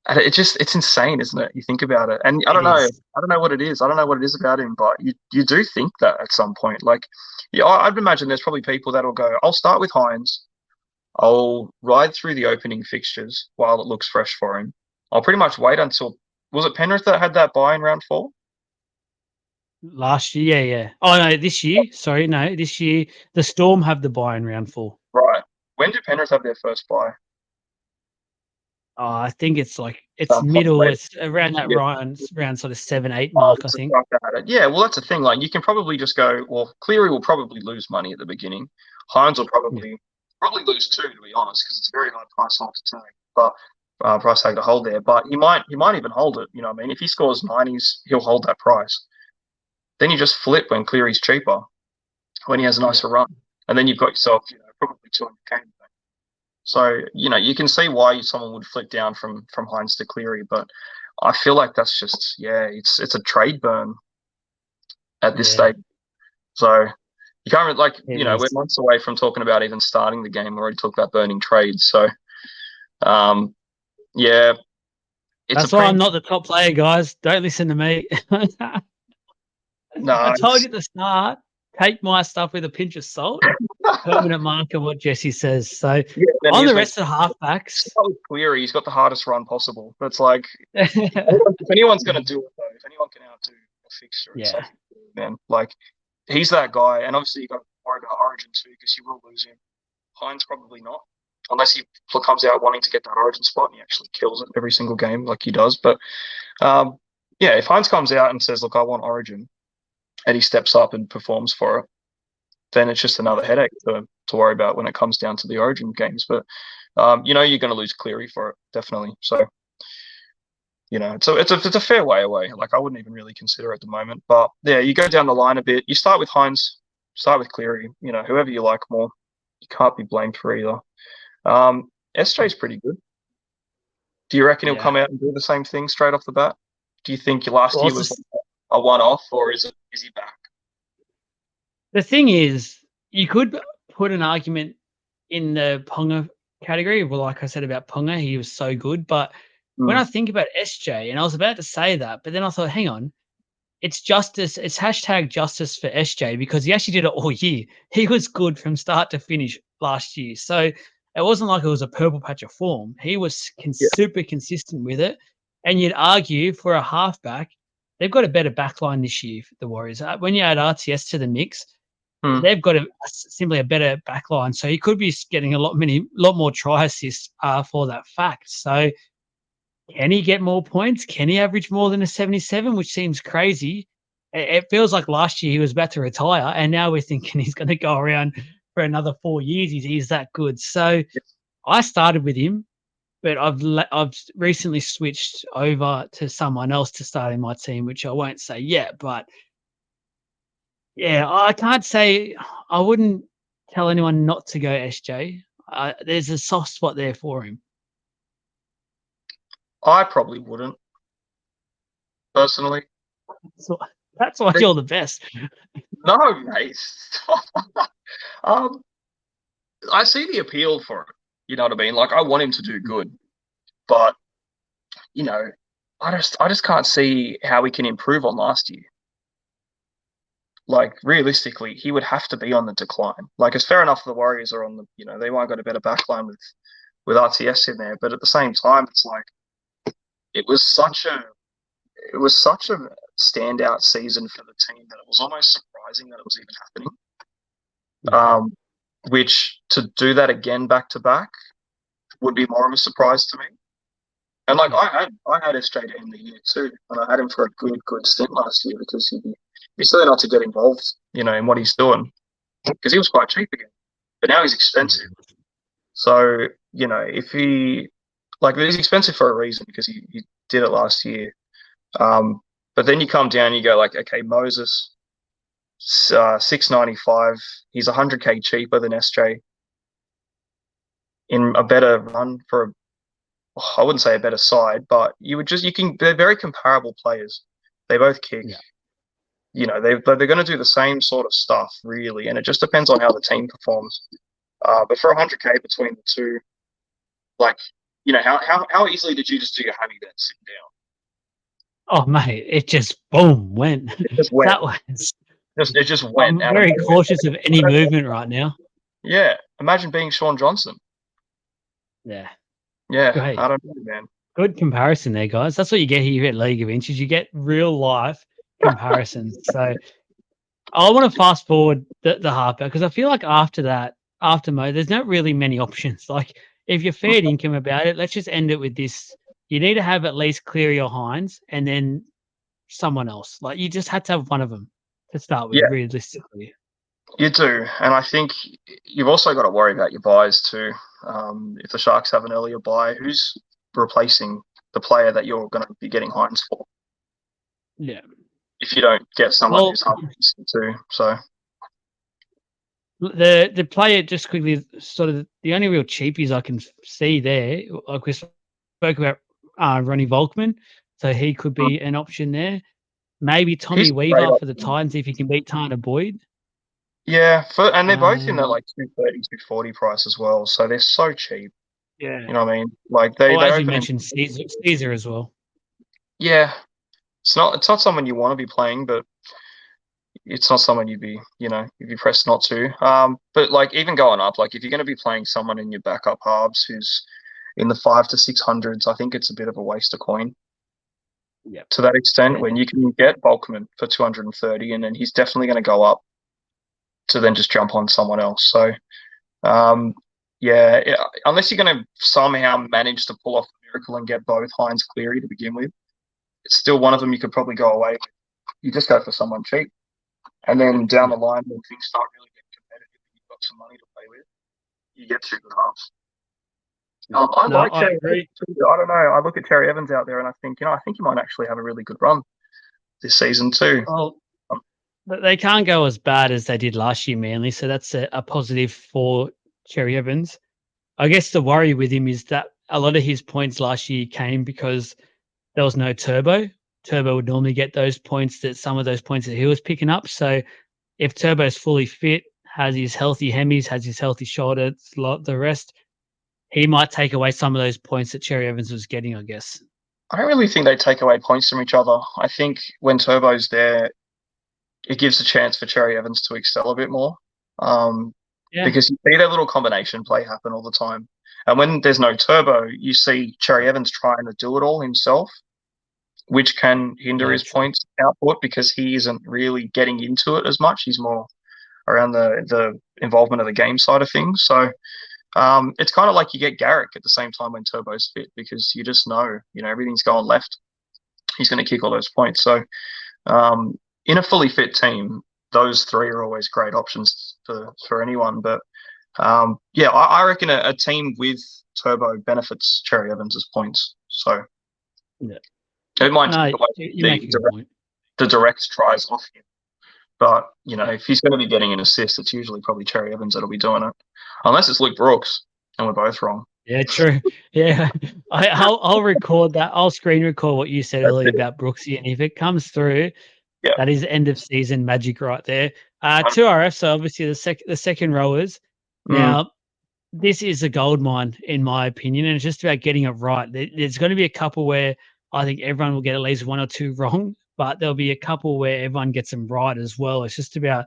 And it's insane, isn't it? You think about it. And I don't know what it is. I don't know what it is about him, but you do think that at some point. Like, I'd imagine there's probably people that'll go, I'll start with Hines. I'll ride through the opening fixtures while it looks fresh for him. I'll pretty much wait until, was it Penrith that had that bye in round 4? Last year, yeah. Oh, no, this year. Sorry, no, this year. The Storm have the bye in round 4. Right. When do Penrith have their first bye? Oh, I think it's middle. It's around that round sort of 7-8 mark, I think. Yeah, well, that's the thing. Like, you can probably just go, well, Cleary will probably lose money at the beginning. Hines will probably lose too, to be honest, because it's a very high price tag to take. But price tag to hold there. But he might even hold it. You know what I mean? If he scores 90s, he'll hold that price. Then you just flip when Cleary's cheaper, when he has a nicer run, and then you've got yourself, probably 200K. So, you can see why someone would flip down from Hines to Cleary, but I feel like that's just, it's a trade burn at this stage. So you can't we're months away from talking about even starting the game. We already talked about burning trades. So, that's why I'm not the top player, guys. Don't listen to me. No, I told you at the start, take my stuff with a pinch of salt. Permanent marker, what Jesse says. So on the rest of the halfbacks, Cleary, he's got the hardest run possible. It's like if anyone's going to do it though, if anyone can outdo a fixture, it's man. Like he's that guy, and obviously you got to worry about Origin too because you will lose him. Hines probably not, unless he comes out wanting to get that Origin spot and he actually kills it every single game like he does. But if Hines comes out and says, "Look, I want Origin," and he steps up and performs for it, then it's just another headache to worry about when it comes down to the Origin games. But you're going to lose Cleary for it, definitely. So it's a fair way away. Like I wouldn't even really consider it at the moment. But yeah, you go down the line a bit. You start with Hines, start with Cleary. Whoever you like more, you can't be blamed for either. SJ's pretty good. Do you reckon he'll come out and do the same thing straight off the bat? Do you think last year was a one-off, or is he back? The thing is, you could put an argument in the Ponga category. Well, like I said about Ponga, he was so good. But when I think about SJ, and I was about to say that, but then I thought, hang on, it's justice. It's hashtag justice for SJ because he actually did it all year. He was good from start to finish last year. So it wasn't like it was a purple patch of form. He was super consistent with it. And you'd argue for a halfback, they've got a better backline this year, the Warriors. When you add RTS to the mix, they've got simply a better backline. So he could be getting a lot more try assists for that fact. So can he get more points? Can he average more than a 77, which seems crazy? It feels like last year he was about to retire, and now we're thinking he's going to go around for another 4 years. He's that good. So I started with him, but I've recently switched over to someone else to start in my team, which I won't say yet. But yeah, I can't say I wouldn't tell anyone not to go SJ. There's a soft spot there for him. I probably wouldn't, personally. That's why you're the best. No, mate. I see the appeal for it. You know what I mean? Like, I want him to do good, but I just can't see how we can improve on last year. like realistically, he would have to be on the decline. Like it's fair enough the Warriors are on the, they might got a better backline with RTS in there, but at the same time, it's like it was such a it was such a standout season for the team that it was almost surprising that it was even happening. Which to do that again back to back would be more of a surprise to me. And like I had SJ to end the year too, and I had him for a good stint last year because he's still not to get involved, in what he's doing because he was quite cheap again, but now he's expensive. So if he's expensive for a reason because he did it last year. But then you come down and you go like, okay, Moses, 695. He's 100K cheaper than SJ in a better run for I wouldn't say a better side, but they're very comparable players. They both kick. Yeah. They're going to do the same sort of stuff, really, and it just depends on how the team performs. But for 100K between the two, like, how easily did you just do your hammy then sitting down? Oh, mate, it just boom went. It just went. That was it just went. I'm very cautious of any movement right now. Yeah, imagine being Sean Johnson. Yeah. Great. I don't know, man. Good comparison there, guys. That's what you get here at League of Inches. You get real life comparisons. So I want to fast forward the halfback because I feel like after Mo, there's not really many options. Like if you're fair income about it, let's just end it with this. You need to have at least Cleary or Hines and then someone else. Like you just had to have one of them to start with, realistically. You do. And I think you've also got to worry about your buys too. If the Sharks have an earlier buy, who's replacing the player that you're going to be getting Hines for? Yeah. If you don't get someone who's hungry too. So the player, just quickly, sort of the only real cheapies I can see there, like we spoke about Ronnie Volkman, so he could be an option there. Maybe Tommy Weaver for the Titans if he can beat Tanner Boyd. Yeah, and they're both in that like 230, 240 price as well, so they're so cheap. Yeah, you know what I mean. Like they as you mentioned, Caesar as well. Yeah, it's not someone you want to be playing, but it's not someone you'd be pressed not to. But like even going up, like if you're going to be playing someone in your backup halves who's in the 500 to 600s, I think it's a bit of a waste of coin. Yeah. To that extent, when you can get Volkman for 230, and then he's definitely going to go up to then just jump on someone else. So, unless you're going to somehow manage to pull off the miracle and get both Hines Cleary to begin with, it's still one of them you could probably go away with. You just go for someone cheap. And then down the line, when things start really getting competitive and you've got some money to play with, you get two good halves. I like Cherry Evans too. I don't know. I look at Cherry Evans out there and I think, I think he might actually have a really good run this season too. Well, they can't go as bad as they did last year, Manly. So that's a positive for Cherry Evans. I guess the worry with him is that a lot of his points last year came because there was no Turbo. Turbo would normally get those points some of those points that he was picking up. So if Turbo's fully fit, has his healthy hemis, has his healthy shoulder, the rest, he might take away some of those points that Cherry Evans was getting, I guess. I don't really think they take away points from each other. I think when Turbo's there, it gives a chance for Cherry Evans to excel a bit more. Because you see that little combination play happen all the time. And when there's no Turbo, you see Cherry Evans trying to do it all himself, which can hinder his points output because he isn't really getting into it as much. He's more around the involvement of the game side of things. So it's kind of like you get Garrick at the same time when Turbo's fit because you just know, everything's going left. He's going to kick all those points. So in a fully fit team, those three are always great options for anyone. But I reckon a team with Turbo benefits Cherry Evans' points. So it might take away the direct tries off him. But, if he's going to be getting an assist, it's usually probably Cherry Evans that'll be doing it. Unless it's Luke Brooks, and we're both wrong. Yeah, true. Yeah. I'll record that. I'll screen record what you said earlier about Brooksy. And if it comes through, that is end of season magic right there. 2 RF, so obviously the second rowers. Now, this is a gold mine, in my opinion, and it's just about getting it right. There's going to be a couple where I think everyone will get at least one or two wrong, but there'll be a couple where everyone gets them right as well. It's just about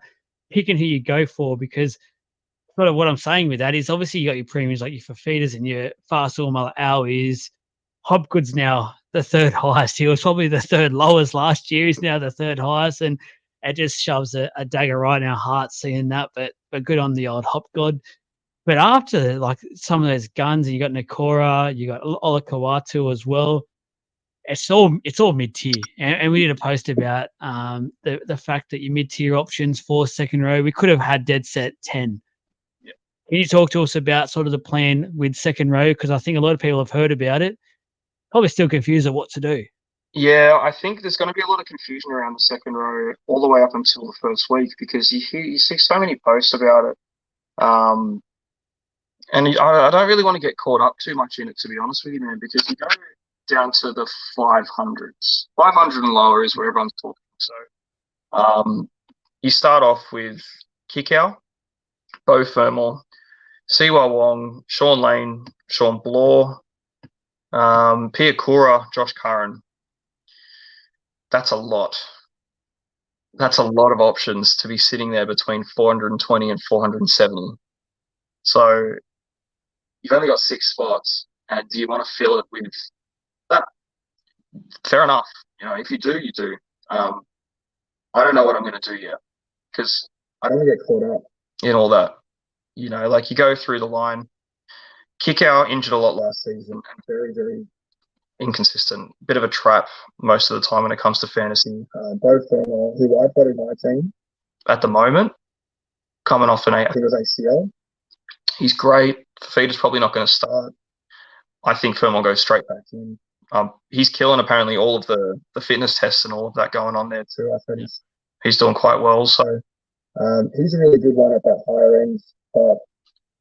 picking who you go for, because sort of what I'm saying with that is obviously you got your premiums like your Fafitas and your Fast All Hours. Hopgood's now the third highest. He was probably the third lowest last year. He's now the third highest, and it just shoves a dagger right in our hearts seeing that. But good on the old Hopgood. But after like some of those guns, you got Nakora, you got Olakawatu as well. It's all mid tier, and we did a post about the fact that your mid tier options for second row, we could have had dead set 10. Yeah. Can you talk to us about sort of the plan with second row? Because I think a lot of people have heard about it, probably still confused at what to do. Yeah, I think there's going to be a lot of confusion around the second row all the way up until the first week, because you see so many posts about it. And I don't really want to get caught up too much in it, to be honest with you, man, because you go down to the 500s. 500 and lower is where everyone's talking. So you start off with Kikau, Bo Fermor, Siwa Wong, Sean Lane, Sean Blore, Pia Kura, Josh Curran. That's a lot. That's a lot of options to be sitting there between 420 and 470. So you've only got 6 spots, and do you want to fill it with that? Fair enough. You know, if you do, you do. I don't know what I'm going to do yet, because I don't want to get caught up in all that. You know, like you go through the line. Kikau injured a lot last season and very, very inconsistent. Bit of a trap most of the time when it comes to fantasy. Both who I've got in my team at the moment, coming off I think it was ACL. He's great. Fafita's probably not going to start. I think Fermor goes straight back in. He's killing apparently all of the fitness tests and all of that going on there too. I think he's doing quite well. So he's a really good one at that higher end. But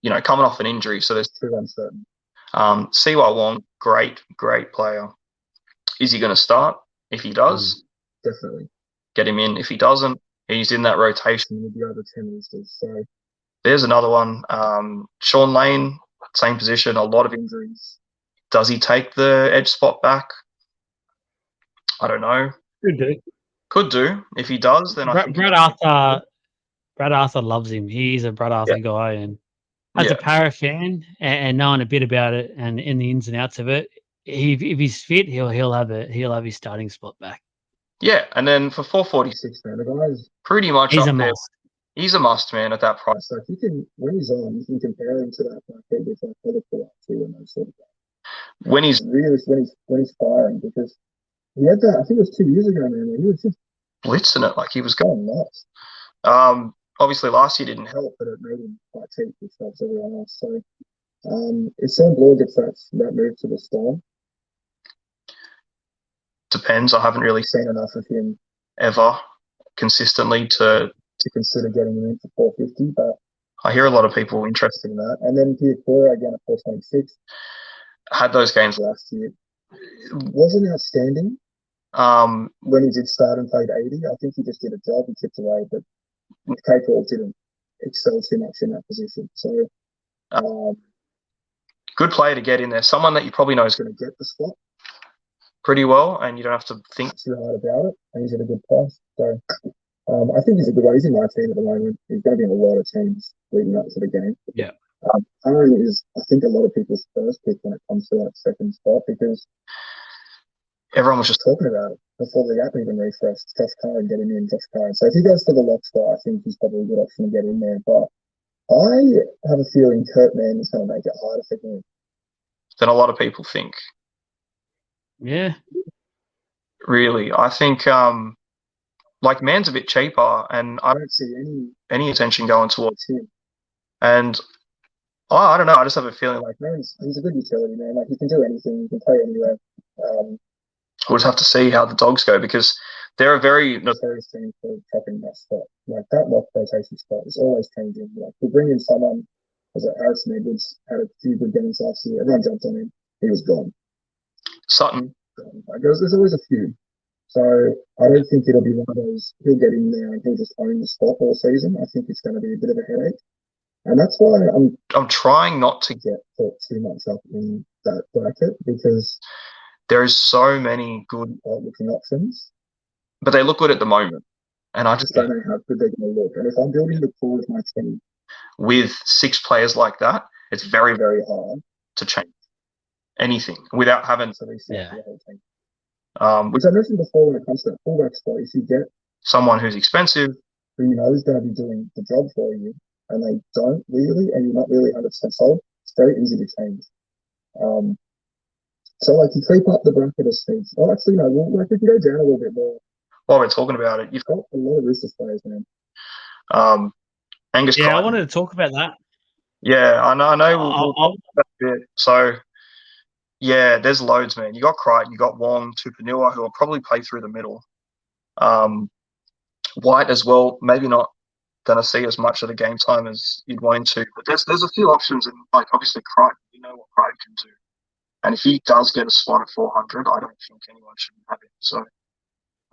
you know, coming off an injury, so there's 2 uncertain. Siwa Wong, great player. Is he going to start? If he does, definitely get him in. If he doesn't, he's in that rotation with the other 10 listers. So there's another one. Sean Lane, same position, a lot of injuries. Does he take the edge spot back? I don't know. Could do. If he does, then I think Brad Arthur loves him. He's a Brad Arthur guy, and as a Para fan and knowing a bit about it and in the ins and outs of it, if he's fit, he'll have his starting spot back. Yeah, and then for 446, man, the guy's pretty much up there. Must. He's a must, man, at that price. So if you can, when he's on, you can compare him to that with like other too, and those sort of guys. When he's firing, because he had that, I think it was 2 years ago, man. He was just blitzing it, like he was going nuts. Obviously last year didn't help, but it made him quite cheap, which helps everyone else. So if Sam Blore gets that move to the Storm, depends. I haven't really seen enough of him ever consistently to consider getting him in for 450, but I hear a lot of people interested in that. And then Pia Kura again at 426. Had those games last year. It wasn't outstanding. When he did start and played 80, I think he just did a job and tipped away, but K-Paul didn't excel too much in that position. So good player to get in there. Someone that you probably know is going to get the spot pretty well, and you don't have to think too hard about it, and he's at a good price. So I think he's a good one. He's in my team at the moment. He's going to be in a lot of teams leading up to the game. Yeah. Aaron is, I think, a lot of people's first pick when it comes to that second spot, because everyone was just talking about it before the app even refreshed. Josh Curran getting in, Josh Curran. So if he goes to the lock spot, I think he's probably a good option to get in there. But I have a feeling Kurt Mann is going to make it harder for him than a lot of people think. Yeah. Really. I think like Mann's a bit cheaper, and I don't see any attention going towards him. And I don't know, I just have a feeling like he's a good utility man. Like he can do anything, he can play anywhere. We'll just have to see how the Dogs go, because they're a very notorious team for dropping that spot. Like that lock rotation spot is always changing. Like we bring in someone, was it Harrison Edwards, had a few good games last year. Everyone jumped on him. He was gone. Sutton. Like, there's always a few. So I don't think it'll be one of those, he'll get in there and he'll just own the spot all season. I think it's going to be a bit of a headache. And that's why I'm trying not to get caught too much up in that bracket, because there is so many good looking options. but they look good at the moment. And I just don't know how good they're going to look. And if I'm building the core of my team with 6 players like that, it's very, very hard to change anything without having to reset the whole team. Which I mentioned before when it comes to that fullback spot, if you get someone who's expensive, who you know is going to be doing the job for you, and they don't really, and you're not really 100% sold, it's very easy to change. So, like, you creep up the bracket of Steve. Oh, actually, no, like, if you go down a little bit more, while we're talking about it, you've got a lot of Roosters players, man. Angus Crichton. I wanted to talk about that. Yeah, I know. We'll talk about that a bit. So, yeah, there's loads, man. You got Crichton, you got Wong, Tupanua, who will probably play through the middle. White as well, maybe not going to see as much of the game time as you'd want him to. But there's a few options, and like obviously Crichton, you know what Crichton can do. And if he does get a spot at 400, I don't think anyone should have him. So.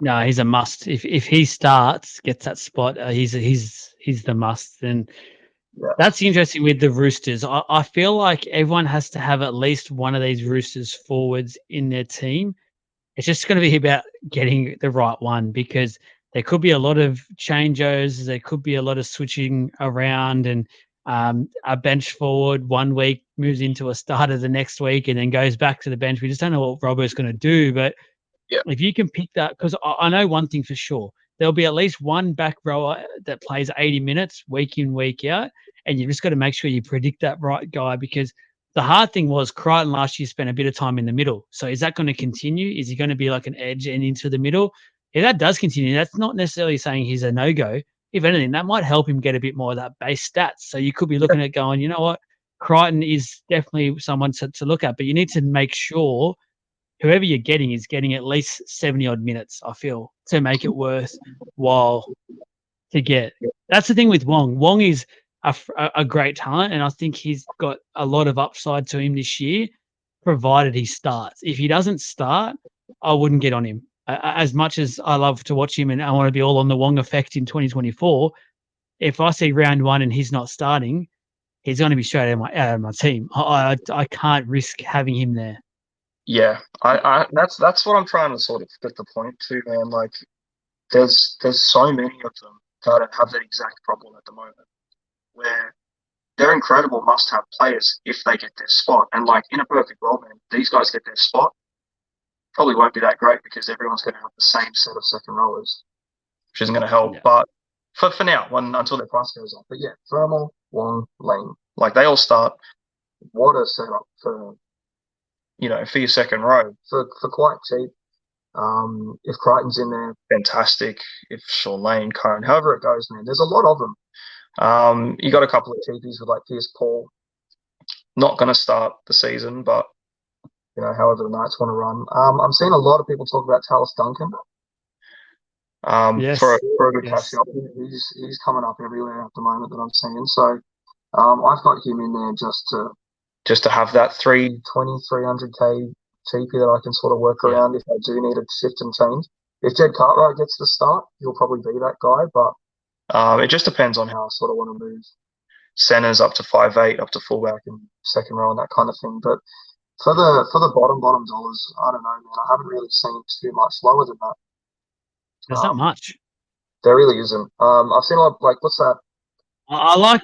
No, he's a must. If he starts, gets that spot, he's the must. And that's interesting with the Roosters. I feel like everyone has to have at least one of these Roosters forwards in their team. It's just going to be about getting the right one, because there could be a lot of changeovers. There could be a lot of switching around, and a bench forward one week moves into a starter the next week and then goes back to the bench. We just don't know what Robbo's going to do, but if you can pick that, because I know one thing for sure, there'll be at least one back rower that plays 80 minutes week in, week out, and you've just got to make sure you predict that right guy, because the hard thing was Crichton last year spent a bit of time in the middle. So is that going to continue? Is he going to be like an edge and into the middle? If that does continue, that's not necessarily saying he's a no-go. If anything, that might help him get a bit more of that base stats. So you could be looking at going, you know what, Crichton is definitely someone to look at, but you need to make sure whoever you're getting is getting at least 70 odd minutes, I feel, to make it worthwhile to get. That's the thing with Wong. Wong is a great talent, and I think he's got a lot of upside to him this year, provided he starts. If he doesn't start, I wouldn't get on him. As much as I love to watch him and I want to be all on the Wong effect in 2024, if I see round one and he's not starting, he's going to be straight out of my team. I can't risk having him there. Yeah, I that's what I'm trying to sort of get the point to, man. Like, there's so many of them that have that exact problem at the moment, where they're incredible must-have players if they get their spot. And like in a perfect world, man, these guys get their spot, probably won't be that great because everyone's going to have the same set of second rowers, which isn't going to help. Yeah. But for now, until their price goes up. But yeah, Thermal, Wong, Lane, like they all start. What a setup for your second row for quite cheap. If Crichton's in there, fantastic. If Sean Lane, Curran, however it goes, man, there's a lot of them. You got a couple of cheapies with like Pierce Paul, not going to start the season, but however the Knights want to run. I'm seeing a lot of people talk about Tallis Duncan. For a good cash option. He's coming up everywhere at the moment that I'm seeing. So I've got him in there just to have that 300K TP that I can sort of work around if I do need a shift and change. If Jed Cartwright gets the start, he'll probably be that guy, but it just depends on how I sort of want to move centers up to 5'8", up to fullback and second row and that kind of thing. But for the bottom dollars, I don't know, man. I haven't really seen too much lower than that. There's not much. There really isn't. I've seen a lot, like, what's that? I like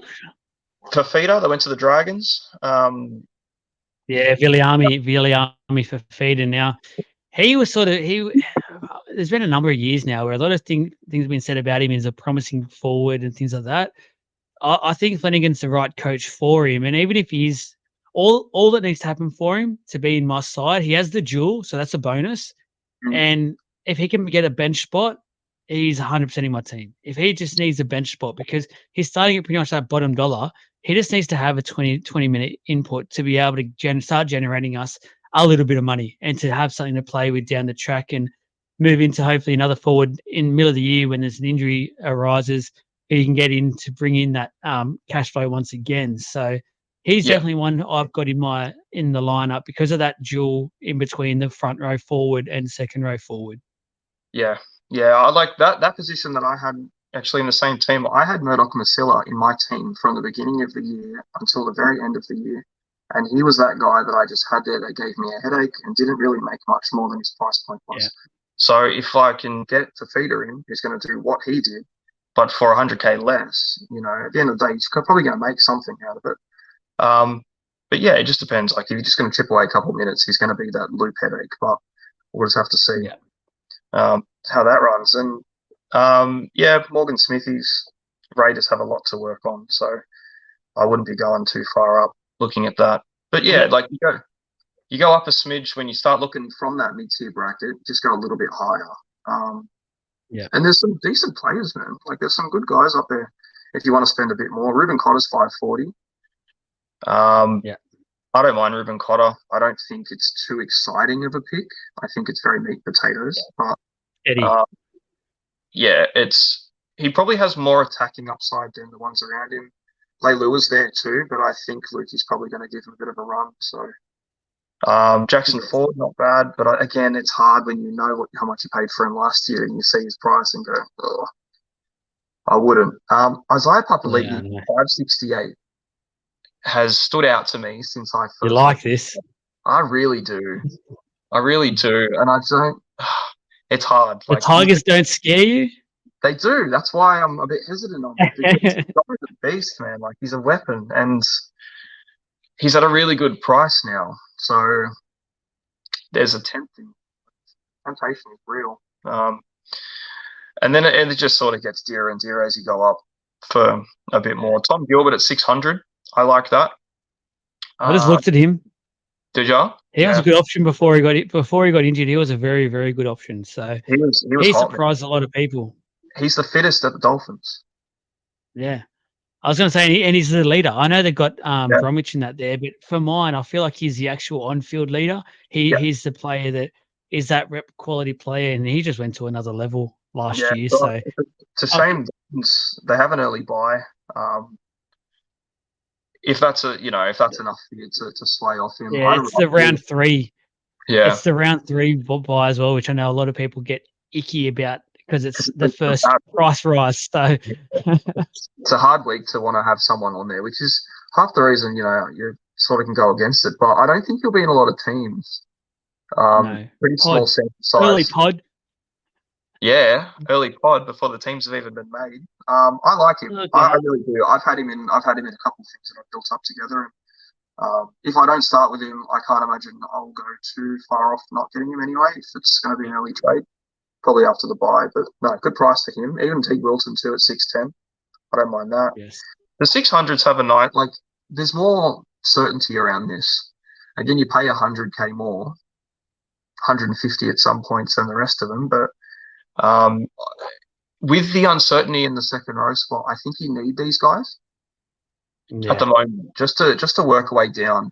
Fafita that went to the Dragons. Viliami Fafita. Now, he was there's been a number of years now where a lot of things have been said about him as a promising forward and things like that. I think Flanagan's the right coach for him. And even if he's all that needs to happen for him to be in my side, he has the duel, so that's a bonus. And if he can get a bench spot, he's 100% in my team. If he just needs a bench spot, because he's starting at pretty much that bottom dollar, he just needs to have a 20-minute input to be able to start generating us a little bit of money and to have something to play with down the track and move into hopefully another forward in the middle of the year when there's an injury arises, he can get in to bring in that cash flow once again. So he's definitely one I've got in the lineup because of that duel in between the front row forward and second row forward. Yeah. I like that position that I had actually in the same team. I had Murdoch Masilla in my team from the beginning of the year until the very end of the year. And he was that guy that I just had there that gave me a headache and didn't really make much more than his price point was. So if I can get Fafita in, who's going to do what he did, but for 100K less, at the end of the day, he's probably going to make something out of it. But yeah, it just depends. Like if you're just going to chip away a couple of minutes, he's going to be that loop headache. But we'll just have to see how that runs. And Morgan Smithies, Raiders have a lot to work on, so I wouldn't be going too far up looking at that. But yeah, like you go up a smidge when you start looking from that mid-tier bracket, just go a little bit higher. And there's some decent players, man. Like there's some good guys up there if you want to spend a bit more. Ruben Cotter's 540. I don't mind Ruben Cotter. I don't think it's too exciting of a pick. I think it's very meat potatoes. But he probably has more attacking upside than the ones around him. Leilua's there too, but I think Lukey's probably going to give him a bit of a run. So Jackson Ford, not bad, but again, it's hard when you know how much you paid for him last year and you see his price and go, oh, I wouldn't. Isaiah Papali'i, 568, has stood out to me since I first. You like this? I really do. And I don't. It's hard. The Tigers don't scare you? They do. That's why I'm a bit hesitant on him. Because he's a beast, man. Like he's a weapon, and he's at a really good price now. So there's a temptation is real. And then it just sort of gets dearer and dearer as you go up for a bit more. Tom Gilbert at 600. I like that. I just looked at him. Did you? He was a good option before he got injured. He was a very, very good option. So he surprised a lot of people. He's the fittest at the Dolphins. Yeah. I was going to say, and he's the leader. I know they've got Bromwich in that there, but for mine, I feel like he's the actual on-field leader. He's the player that is that rep quality player, and he just went to another level last year. So it's a shame they have an early bye. If that's enough for you to sway off him. Yeah, it's the round 3. Yeah. It's the round 3 bye as well, which I know a lot of people get icky about because it's the first price rise. So it's a hard week to want to have someone on there, which is half the reason, you sort of can go against it. But I don't think you'll be in a lot of teams. No. Pretty small sample size. Early pod. Yeah, early pod before the teams have even been made. I like him. Okay. I really do. I've had him in a couple of things that I've built up together. If I don't start with him, I can't imagine I'll go too far off not getting him anyway. If it's going to be an early trade, probably after the bye. But no, good price for him. Even Teague Wilton too at 610. I don't mind that. Yes. The 600s have a night. Like there's more certainty around this. Again, you pay 100K more, 150 at some points than the rest of them, but. With the uncertainty in the second row spot, I think you need these guys at the moment just to work a way down.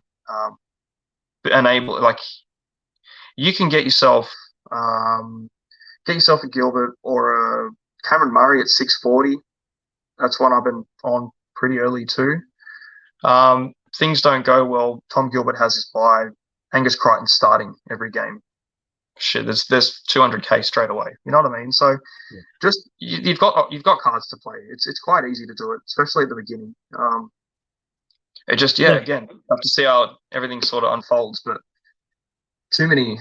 You can get yourself a Gilbert or a Cameron Murray at 640. That's one I've been on pretty early too. Things don't go well. Tom Gilbert has his bye. Angus Crichton starting every game. Shit, there's 200K straight away. You know what I mean? So, just you've got cards to play. It's quite easy to do it, especially at the beginning. Again, have to see how everything sort of unfolds. But too many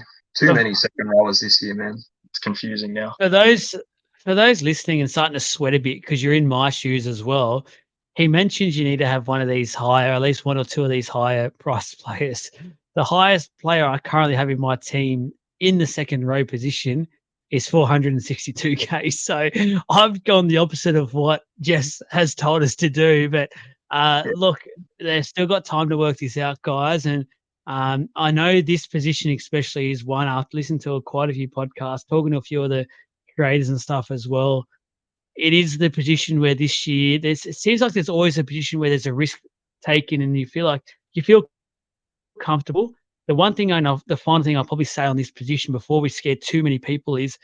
second rowers this year, man. It's confusing now. For those listening and starting to sweat a bit because you're in my shoes as well. He mentions you need to have one of these higher, at least one or two of these higher price players. The highest player I currently have in my team in the second row position is 462K. So I've gone the opposite of what Jess has told us to do. But look, they've still got time to work this out, guys. And I know this position especially is one I've listened to quite a few podcasts, talking to a few of the creators and stuff as well. It is the position where this year it seems like there's always a position where there's a risk taken and you feel comfortable. The one thing I know, the final thing I'll probably say on this position before we scare too many people is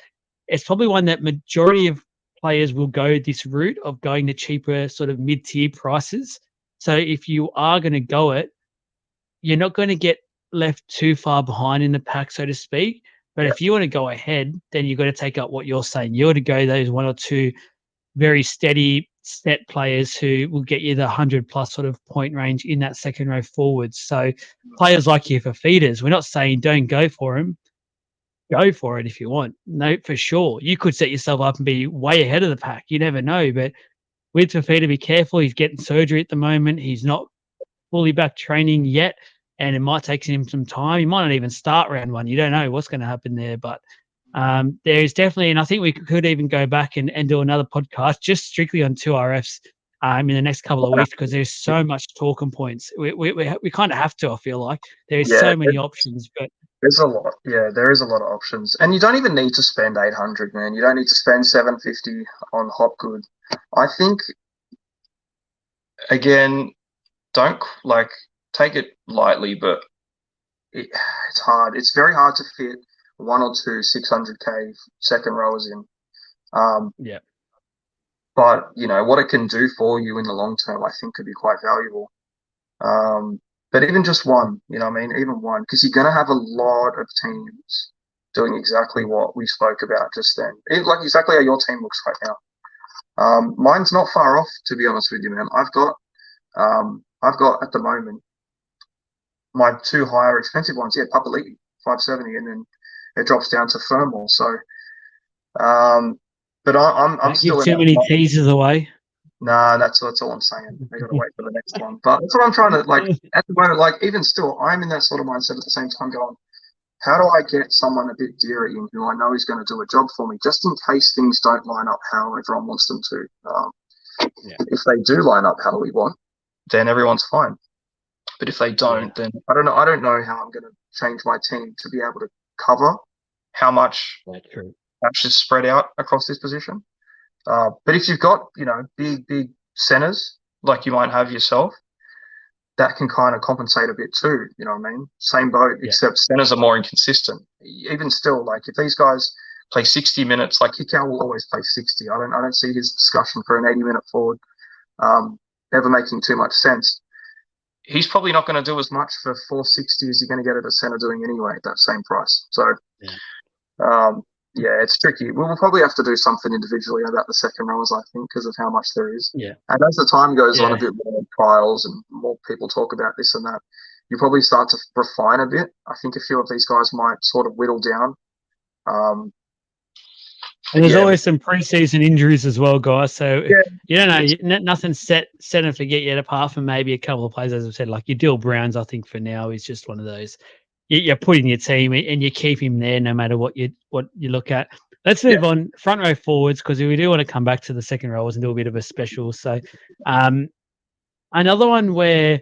it's probably one that majority of players will go this route of going to cheaper sort of mid-tier prices. So if you are going to go it, you're not going to get left too far behind in the pack, so to speak. But if you want to go ahead, then you've got to take up what you're saying. You're to go those one or two very steady set players who will get you the 100+ sort of point range in that second row forwards. So players like you for feeders, we're not saying don't go for them, go for it if you want. No, for sure. You could set yourself up and be way ahead of the pack. You never know. But with Fafita, be careful. He's getting surgery at the moment. He's not fully back training yet, and it might take him some time. He might not even start round one. You don't know what's going to happen there. But there's definitely, and I think we could even go back and do another podcast just strictly on 2RFs in the next couple of weeks, because there's so much talking points. We kind of have to, I feel like. There's so many options. But there's a lot. Yeah, there is a lot of options. And you don't even need to spend 800, man. You don't need to spend 750 on Hopgood. I think, again, don't take it lightly, but it's hard. It's very hard to fit one or two 600k second rowers in. But what it can do for you in the long term, I think, could be quite valuable. But even just one, even one, because you're going to have a lot of teams doing exactly what we spoke about just then, exactly how your team looks right now. Mine's not far off, to be honest with you, man. I've got at the moment my two higher expensive ones. Yeah, Papali'i, 570, and then it drops down to Fermor. So, but I'm still give too many teasers away. Nah, that's all I'm saying. They got to wait for the next one. But that's what I'm trying to at the moment. Even still, I'm in that sort of mindset at the same time, going, how do I get someone a bit dearer in who I know is going to do a job for me, just in case things don't line up how everyone wants them to. If they do line up how we want, then everyone's fine. But if they don't, then I don't know. I don't know how I'm going to change my team to be able to cover how much is spread out across this position. But if you've got, big centers like you might have yourself, that can kind of compensate a bit too. You know what I mean? Same boat, except centers are more inconsistent. Even still, if these guys play 60 minutes, Kikau will always play 60. I don't see his discussion for an 80-minute forward ever making too much sense. He's probably not going to do as much for 460 as you're going to get at a center doing anyway at that same price. So, it's tricky. We'll probably have to do something individually about the second rowers, I think, because of how much there is. Yeah. And as the time goes on, a bit more trials and more people talk about this and that, you probably start to refine a bit. I think a few of these guys might sort of whittle down. And there's always some preseason injuries as well, guys. So you don't know, nothing's set and forget yet, apart from maybe a couple of players, as I've said, like your Dill Browns. I think for now is just one of those. You're putting your team and you keep him there no matter what you look at. Let's move on front row forwards, because we do want to come back to the second rowers and do a bit of a special. So another one where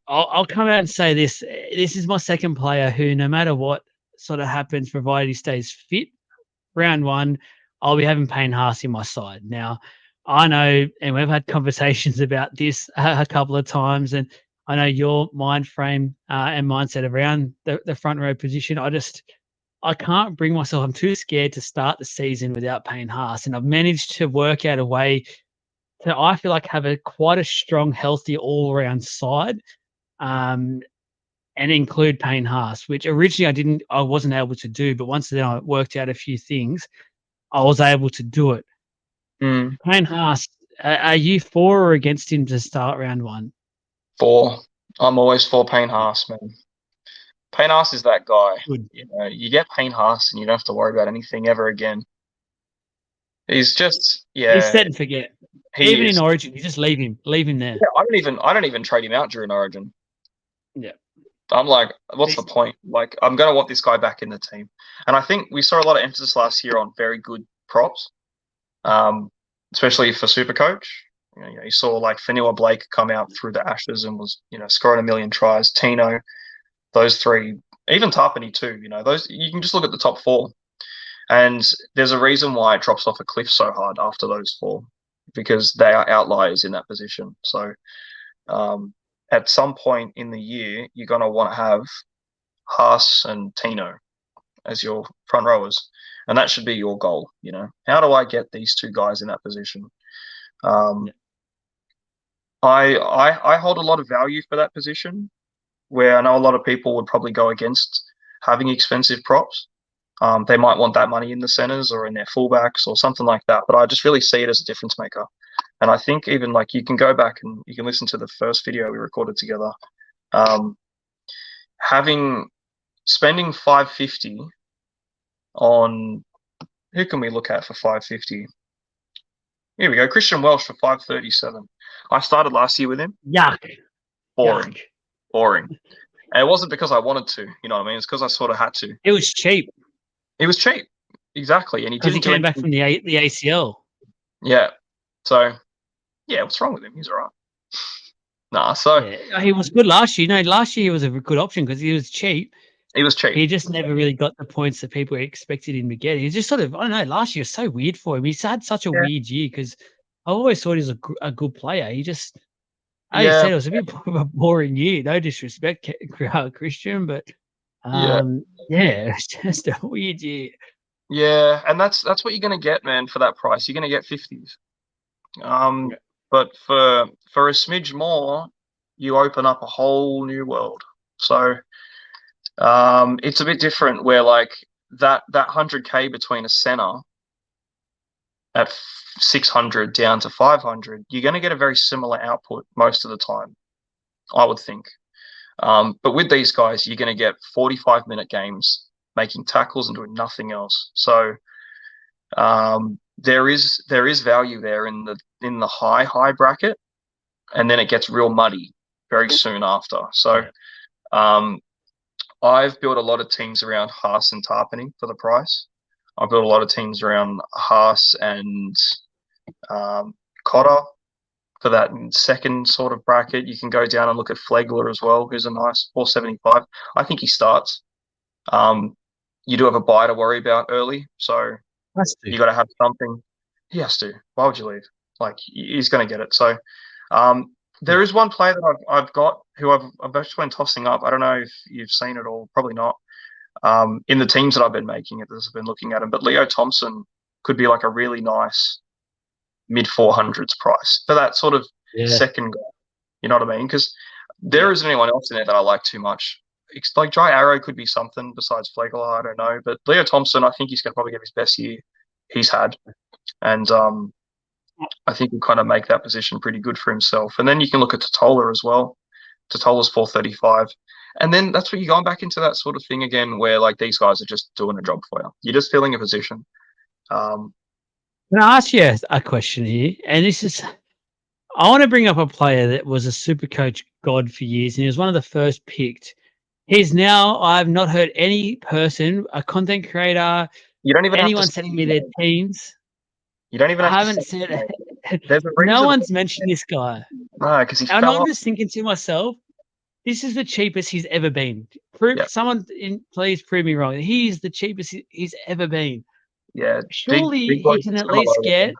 I'll come out and say this is my second player who, no matter what sort of happens, provided he stays fit, round one, I'll be having Payne Haas in my side. Now, I know, and we've had conversations about this a couple of times, and I know your mind frame and mindset around the front row position. I can't bring myself. I'm too scared to start the season without Payne Haas, and I've managed to work out a way to, I feel like, have quite a strong, healthy all-around side, and include Payne Haas, which originally I wasn't able to do, but once then I worked out a few things, I was able to do it. Payne Haas, are you for or against him to start round one? For. I'm always for Payne Haas, man. Payne Haas is that guy. Good. You get Payne Haas and you don't have to worry about anything ever again. He's just, He's set and forget. Even in Origin, you just leave him there. Yeah, I don't even trade him out during Origin. Yeah. I'm like, what's the point? I'm going to want this guy back in the team. And I think we saw a lot of emphasis last year on very good props, especially for Supercoach. You saw Fanua Blake come out through the Ashes and was, scoring 1 million tries. Tino, those three, even Tarpany too. Those, you can just look at the top four, and there's a reason why it drops off a cliff so hard after those four, because they are outliers in that position. So at some point in the year, you're going to want to have Haas and Tino as your front rowers, and that should be your goal. How do I get these two guys in that position? I hold a lot of value for that position, where I know a lot of people would probably go against having expensive props. They might want that money in the centers or in their fullbacks or something like that, but I just really see it as a difference maker. And I think even you can go back and you can listen to the first video we recorded together. Having spending 550 on who can we look at for 550? Here we go, Christian Welsh for 537. I started last year with him. Yuck. Boring, Yuck. boring. And it wasn't because I wanted to, you know what I mean? It's because I sort of had to. It was cheap It was cheap, exactly, and he because he didn't do came back anything. from the ACL. Yeah. So, yeah, what's wrong with him? He's all right. Nah, so Yeah, he was good last year. Last year he was a good option because he was cheap. he was cheap. He just never really got the points that people expected him to get. He was just sort of, I don't know, last year was so weird for him. He's had such a Yeah. weird year because I always thought he was a good player. He just, as you Yeah. said, it was a bit of a boring year. No disrespect, Christian, but Yeah. it's just a weird year. Yeah, and that's what you're gonna get, man, for that price. You're gonna get 50s. Yeah. But for a smidge more, you open up a whole new world. So it's a bit different where like that 100K between a center at 600 down to 500, you're going to get a very similar output most of the time, I would think. But with these guys, you're going to get 45-minute games making tackles and doing nothing else. So there is value there in the high bracket, and then it gets real muddy very soon after. So I've built a lot of teams around Haas and Tarpany for the price. I've built a lot of teams around Haas and Cotter for that second sort of bracket. You can go down and look at Flegler as well, who's a nice 475. I think he starts. You do have a buy to worry about early, so you got to have something. He has to. Why would you leave? Like, he's going to get it. So there is one player that I've got who I've actually been tossing up. I don't know if you've seen it or probably not. In the teams that I've been making it, I've been looking at him. But Leo Thompson could be like a really nice mid 400s price for that sort of second guy. You know what I mean? Because there isn't anyone else in it that I like too much. It's like Dry Arrow could be something besides Flegler, I don't know. But Leo Thompson, I think he's going to probably get his best year he's had. And I think he'll kind of make that position pretty good for himself. And then you can look at Totola as well. Totola's 435. And then that's where you're going back into that sort of thing again where like these guys are just doing a job for you. You're just filling a position. Can I ask you a question here? And this is, I want to bring up a player that was a Supercoach god for years, and he was one of the first picked. He's now, I've not heard any person, a content creator, you don't even anyone sending me their teams. You don't even have I haven't to said it. No one's mentioned this guy. No, because he and fell I'm just thinking to myself, this is the cheapest he's ever been. Someone please prove me wrong. He's the cheapest he's ever been. Yeah. Surely he can at least get.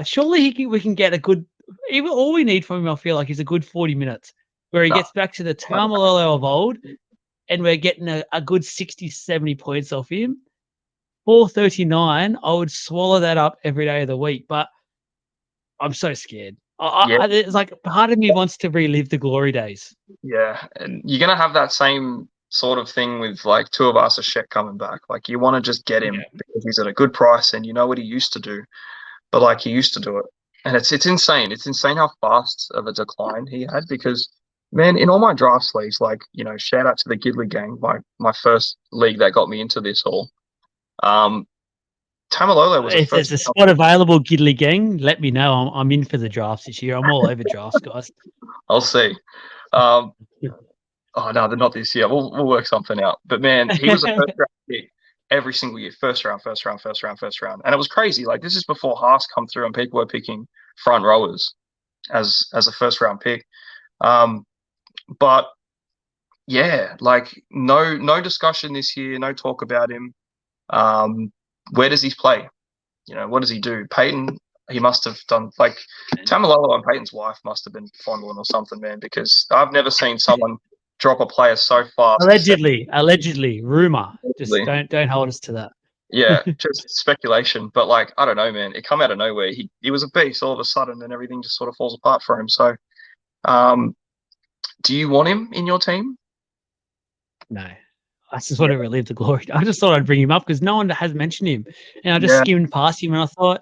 Surely we can get a good. Even all we need from him, I feel like, is a good 40 minutes where he gets back to the Tamalolo of old, and we're getting a good 60, 70 points off him. 439, I would swallow that up every day of the week, but I'm so scared. It's like part of me wants to relive the glory days. Yeah, and you're gonna have that same sort of thing with like Tuivasa-Sheck coming back. Like you want to just get him because he's at a good price and you know what he used to do, but like he used to do it, and it's insane. It's insane how fast of a decline he had because. Man, in all my draft leagues, like, you know, shout out to the Gidley gang, my first league that got me into this all. Tamalolo was if there's a spot available, Gidley gang, let me know. I'm in for the drafts this year. I'm all over drafts, guys. I'll see. Oh no, they're not this year. We'll work something out. But man, he was a first round pick every single year. First round. And it was crazy. Like this is before Haas come through and people were picking front rowers as a first round pick. But yeah, like no discussion this year, no talk about him. Where does he play? You know, what does he do? Peyton, he must have done like Tamalolo and Peyton's wife must have been fondling or something, man, because I've never seen someone drop a player so fast. Allegedly, rumor. Just don't hold us to that. Yeah, just speculation. But like, I don't know, man. It come out of nowhere. He was a beast all of a sudden, and everything just sort of falls apart for him. So, do you want him in your team? No. I just want to relive the glory. I just thought I'd bring him up because no one has mentioned him. And I just skimmed past him and I thought,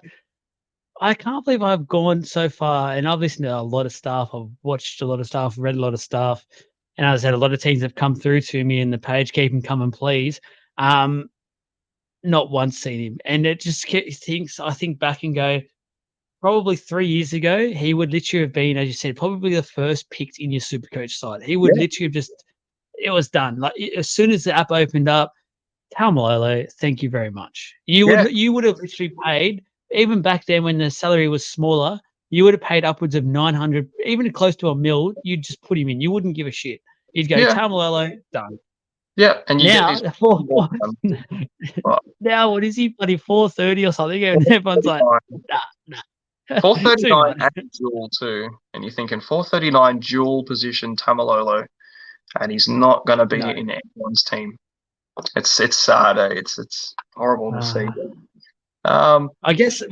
I can't believe I've gone so far. And I've listened to a lot of stuff. I've watched a lot of stuff, read a lot of stuff. And as I said, a lot of teams have come through to me in the page, keep him coming, please. Not once seen him. And it just I think back and go, probably 3 years ago, he would literally have been, as you said, probably the first picked in your Supercoach side. He would literally have just, it was done. Like as soon as the app opened up, Tamalolo, thank you very much. You would have literally paid, even back then when the salary was smaller, you would have paid upwards of 900, even close to $1 million. You'd just put him in. You wouldn't give a shit. You'd go, Tamalolo, done. Yeah, and you now, get these. now what is he, bloody 430 or something? And everyone's like, nah. 439 and dual too, and you're thinking 439 dual position Tamalolo, and he's not going to be in anyone's team. It's sad. It's horrible to see. I guess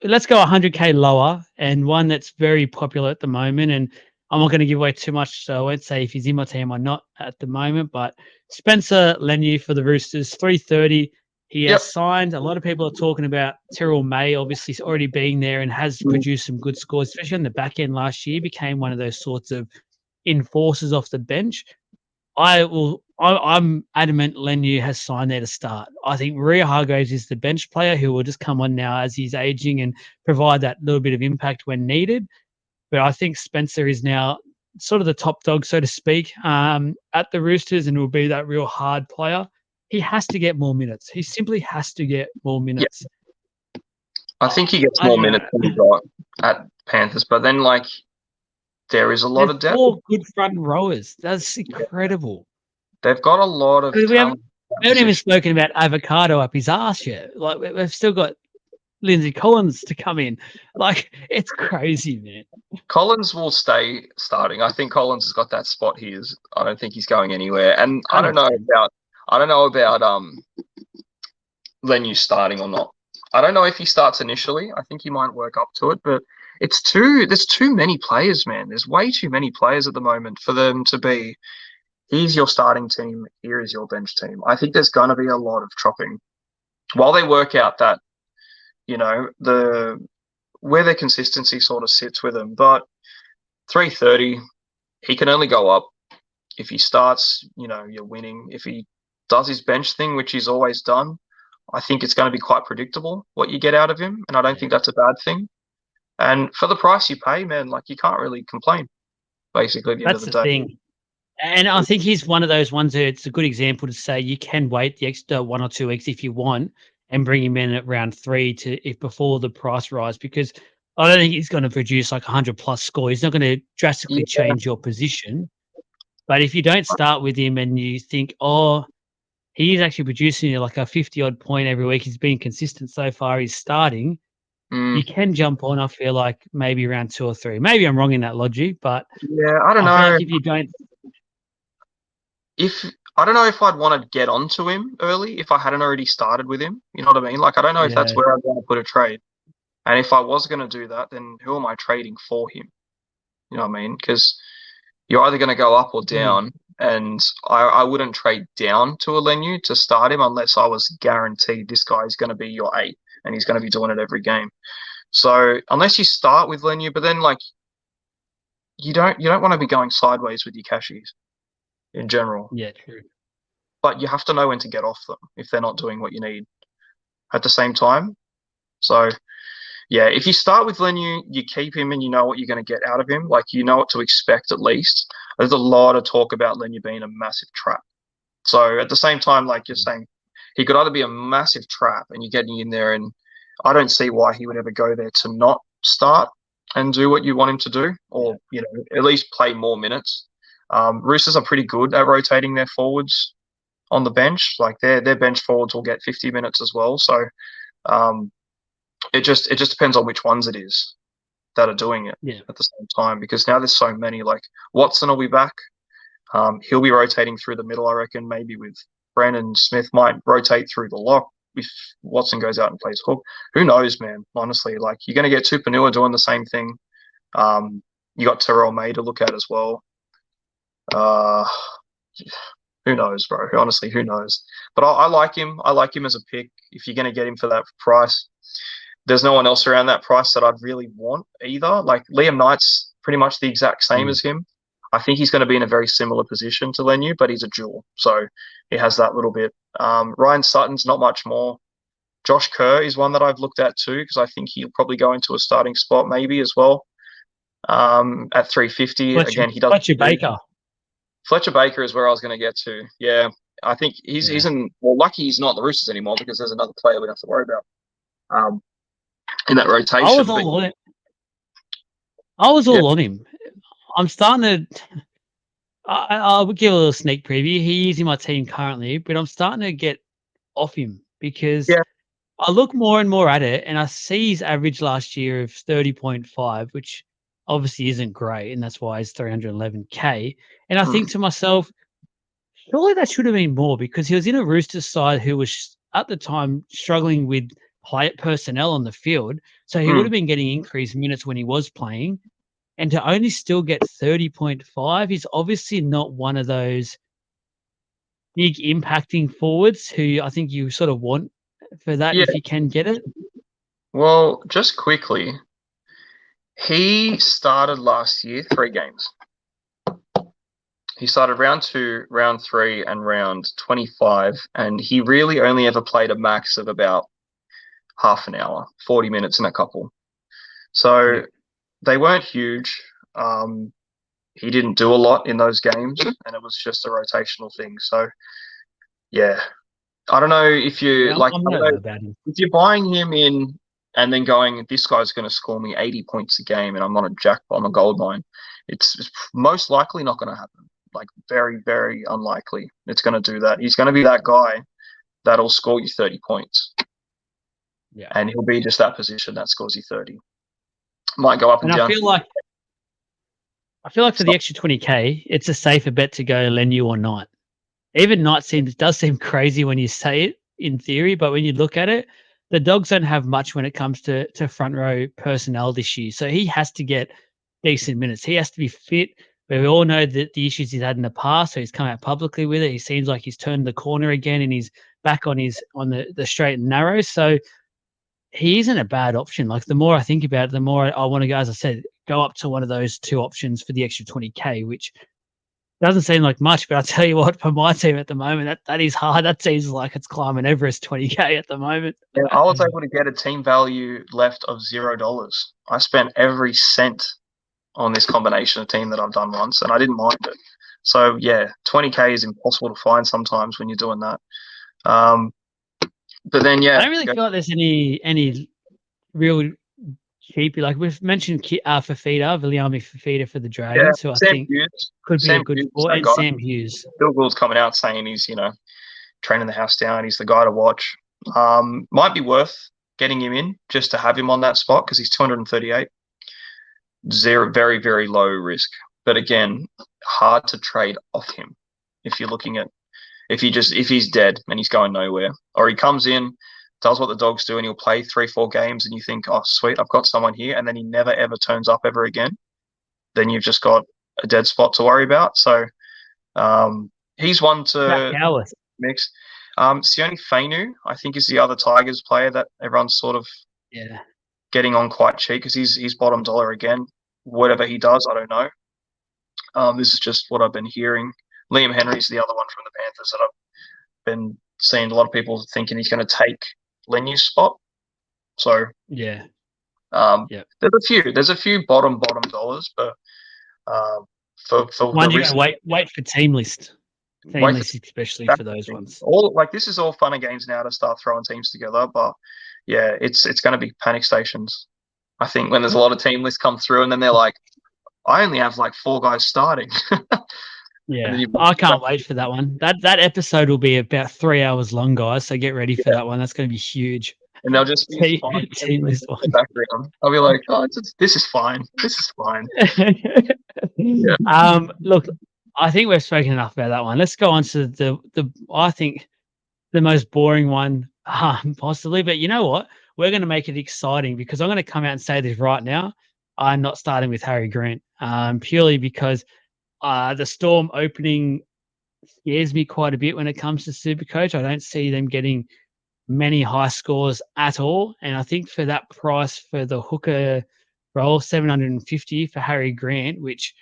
let's go 100K lower, and one that's very popular at the moment. And I'm not going to give away too much, so I won't say if he's in my team or not at the moment. But Spencer Leniu for the Roosters, 330. He has signed. A lot of people are talking about Terrell May, obviously already being there and has produced some good scores, especially on the back end last year. Became one of those sorts of enforcers off the bench. I'm adamant Leniu has signed there to start. I think Maria Hargraves is the bench player who will just come on now as he's aging and provide that little bit of impact when needed. But I think Spencer is now sort of the top dog, so to speak, at the Roosters, and will be that real hard player. He has to get more minutes. He simply has to get more minutes. Yeah. I think he gets more minutes than he got at Panthers, but then there is a lot of depth. 4 good front rowers. That's incredible. They've got a lot of talent. We haven't even spoken about Avocado up his ass yet. Like we've still got Lindsay Collins to come in. Like it's crazy, man. Collins will stay starting. I think Collins has got that spot he is. I don't think he's going anywhere. And I don't know about Leniu starting or not. I don't know if he starts initially. I think he might work up to it, but there's too many players, man. There's way too many players at the moment for them to be, here's your starting team, here is your bench team. I think there's going to be a lot of chopping while they work out that, where their consistency sort of sits with them. But 330, he can only go up. If he starts, you're winning. If he does his bench thing, which he's always done, I think it's going to be quite predictable what you get out of him. And I don't think that's a bad thing. And for the price you pay, man, you can't really complain, basically, at the end of the day. That's the thing. And I think he's one of those ones where it's a good example to say you can wait the extra 1 or 2 weeks if you want and bring him in at round 3 before the price rise, because I don't think he's going to produce 100+ score. He's not going to drastically change your position. But if you don't start with him and you think, he's actually producing a 50-odd point every week, he's been consistent so far, he's starting, you can jump on, I feel like, maybe around 2 or 3. Maybe I'm wrong in that logic, but I don't know. Feel like if you don't... I don't know if I'd want to get onto him early if I hadn't already started with him. You know what I mean? I don't know if that's where I'd want to put a trade. And if I was going to do that, then who am I trading for him? You know what I mean? Because you're either going to go up or down, and I wouldn't trade down to a Leniu to start him unless I was guaranteed this guy is going to be your 8 and he's going to be doing it every game. So unless you start with Leniu, but then you don't want to be going sideways with your cashies in general. Yeah, true. But you have to know when to get off them if they're not doing what you need at the same time. So, yeah, if you start with Leniu, you keep him and you know what you're going to get out of him. You know what to expect at least. There's a lot of talk about Leniu being a massive trap. So at the same time, you're saying, he could either be a massive trap and you're getting in there, and I don't see why he would ever go there to not start and do what you want him to do, or at least play more minutes. Roosters are pretty good at rotating their forwards on the bench. Their bench forwards will get 50 minutes as well. So it just depends on which ones it is that are doing it at the same time, because now there's so many. Watson will be back. He'll be rotating through the middle, I reckon, maybe with Brandon Smith might rotate through the lock if Watson goes out and plays hook. Who knows, man? Honestly, you're going to get Tupanua doing the same thing. You got Terrell May to look at as well. Who knows, bro? Honestly, who knows? But I like him. I like him as a pick. If you're going to get him for that price, there's no one else around that price that I'd really want either. Liam Knight's pretty much the exact same as him. I think he's going to be in a very similar position to Lenu, but he's a dual, so he has that little bit. Ryan Sutton's not much more. Josh Kerr is one that I've looked at too, because I think he'll probably go into a starting spot maybe as well. At 350, again, he does. Fletcher Baker. Fletcher Baker is where I was going to get to. Yeah, I think he's in. Well, lucky he's not the Roosters anymore, because there's another player we have to worry about in that rotation. I was all on it. I was all on him. I'm starting to. I'll give a little sneak preview. He's in my team currently, but I'm starting to get off him because I look more and more at it, and I see his average last year of 30.5, which obviously isn't great, and that's why he's 311K. And I think to myself, surely that should have been more, because he was in a Roosters side who was at the time struggling with personnel on the field. So he would have been getting increased minutes when he was playing. And to only still get 30.5, he's obviously not one of those big impacting forwards who I think you sort of want for that if you can get it. Well, just quickly, he started last year 3 games. He started round 2, round 3, and round 25, and he really only ever played a max of about half an hour, 40 minutes in a couple. So they weren't huge. He didn't do a lot in those games, and it was just a rotational thing. So, yeah. I don't know if you if you're buying him in and then going, this guy's going to score me 80 points a game and I'm on a jackpot, I'm a gold mine. It's most likely not going to happen. Like, very, very unlikely it's going to do that. He's going to be that guy that'll score you 30 points. Yeah. And he'll be just that position that scores you 30. Might go up and down. I feel like for the extra 20K, it's a safer bet to go Lenu or Knight. Even Knight does seem crazy when you say it in theory, but when you look at it, the Dogs don't have much when it comes to front row personnel this year. So he has to get decent minutes. He has to be fit. But we all know that the issues he's had in the past, so he's come out publicly with it. He seems like he's turned the corner again and he's back on the straight and narrow. So he isn't a bad option. Like, the more I think about it, the more I want to go, as I said, go up to one of those 2 options for the extra 20K, which doesn't seem like much, but I'll tell you what, for my team at the moment, that is hard. That seems like it's climbing Everest 20K at the moment. Yeah, I was able to get a team value left of $0. I spent every cent on this combination of team that I've done once, and I didn't mind it. So, yeah, 20K is impossible to find sometimes when you're doing that. But then, I don't really feel like there's any real cheap. Like we've mentioned, Fafita, Viliami Fafita for the Dragons, who I think could be a good sport, and Sam Hughes. Bill Gould's coming out saying he's, training the house down. He's the guy to watch. Might be worth getting him in just to have him on that spot, because he's 238. Very, very low risk. But again, hard to trade off him if you're looking at if he's dead and he's going nowhere, or he comes in, does what the Dogs do, and he'll play 3-4 games, and you think, oh sweet, I've got someone here, and then he never ever turns up ever again. Then you've just got a dead spot to worry about. So he's one to mix. Sione Fainu, I think, is the other Tigers player that everyone's sort of getting on quite cheap, because he's bottom dollar again. Whatever he does, I don't know. This is just what I've been hearing. Liam Henry's the other one from the Panthers that I've been seeing a lot of people thinking he's going to take Lenu's spot. So there's a few bottom dollars, but for one you gotta wait for team list. Especially for those ones. This is all fun and games now to start throwing teams together, but yeah, it's going to be panic stations. I think when there's a lot of team lists come through, and then they're like, I only have like 4 guys starting. Yeah, I can't wait for that one. That episode will be about 3 hours long, guys. So get ready for that one. That's going to be huge. And they'll just be team list one. Background. I'll be like, oh, this is fine. This is fine. Look, I think we've spoken enough about that one. Let's go on to the I think the most boring one, possibly. But you know what? We're going to make it exciting, because I'm going to come out and say this right now. I'm not starting with Harry Grant, purely because the Storm opening scares me quite a bit when it comes to Supercoach. I don't see them getting many high scores at all. And I think for that price for the hooker role, $750 for Harry Grant, which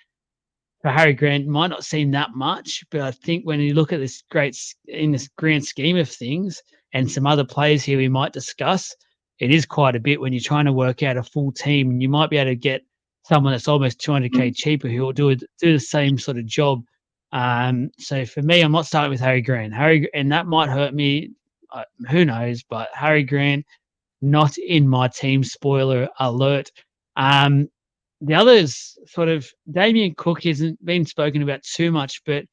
for Harry Grant might not seem that much, but I think when you look at this in this grand scheme of things and some other players here we might discuss, it is quite a bit when you're trying to work out a full team, and you might be able to get someone that's almost 200K cheaper who will do the same sort of job. So for me, I'm not starting with Harry Grant. And that might hurt me. Who knows? But Harry Grant, not in my team. Spoiler alert. The others, sort of, Damien Cook isn't been spoken about too much, but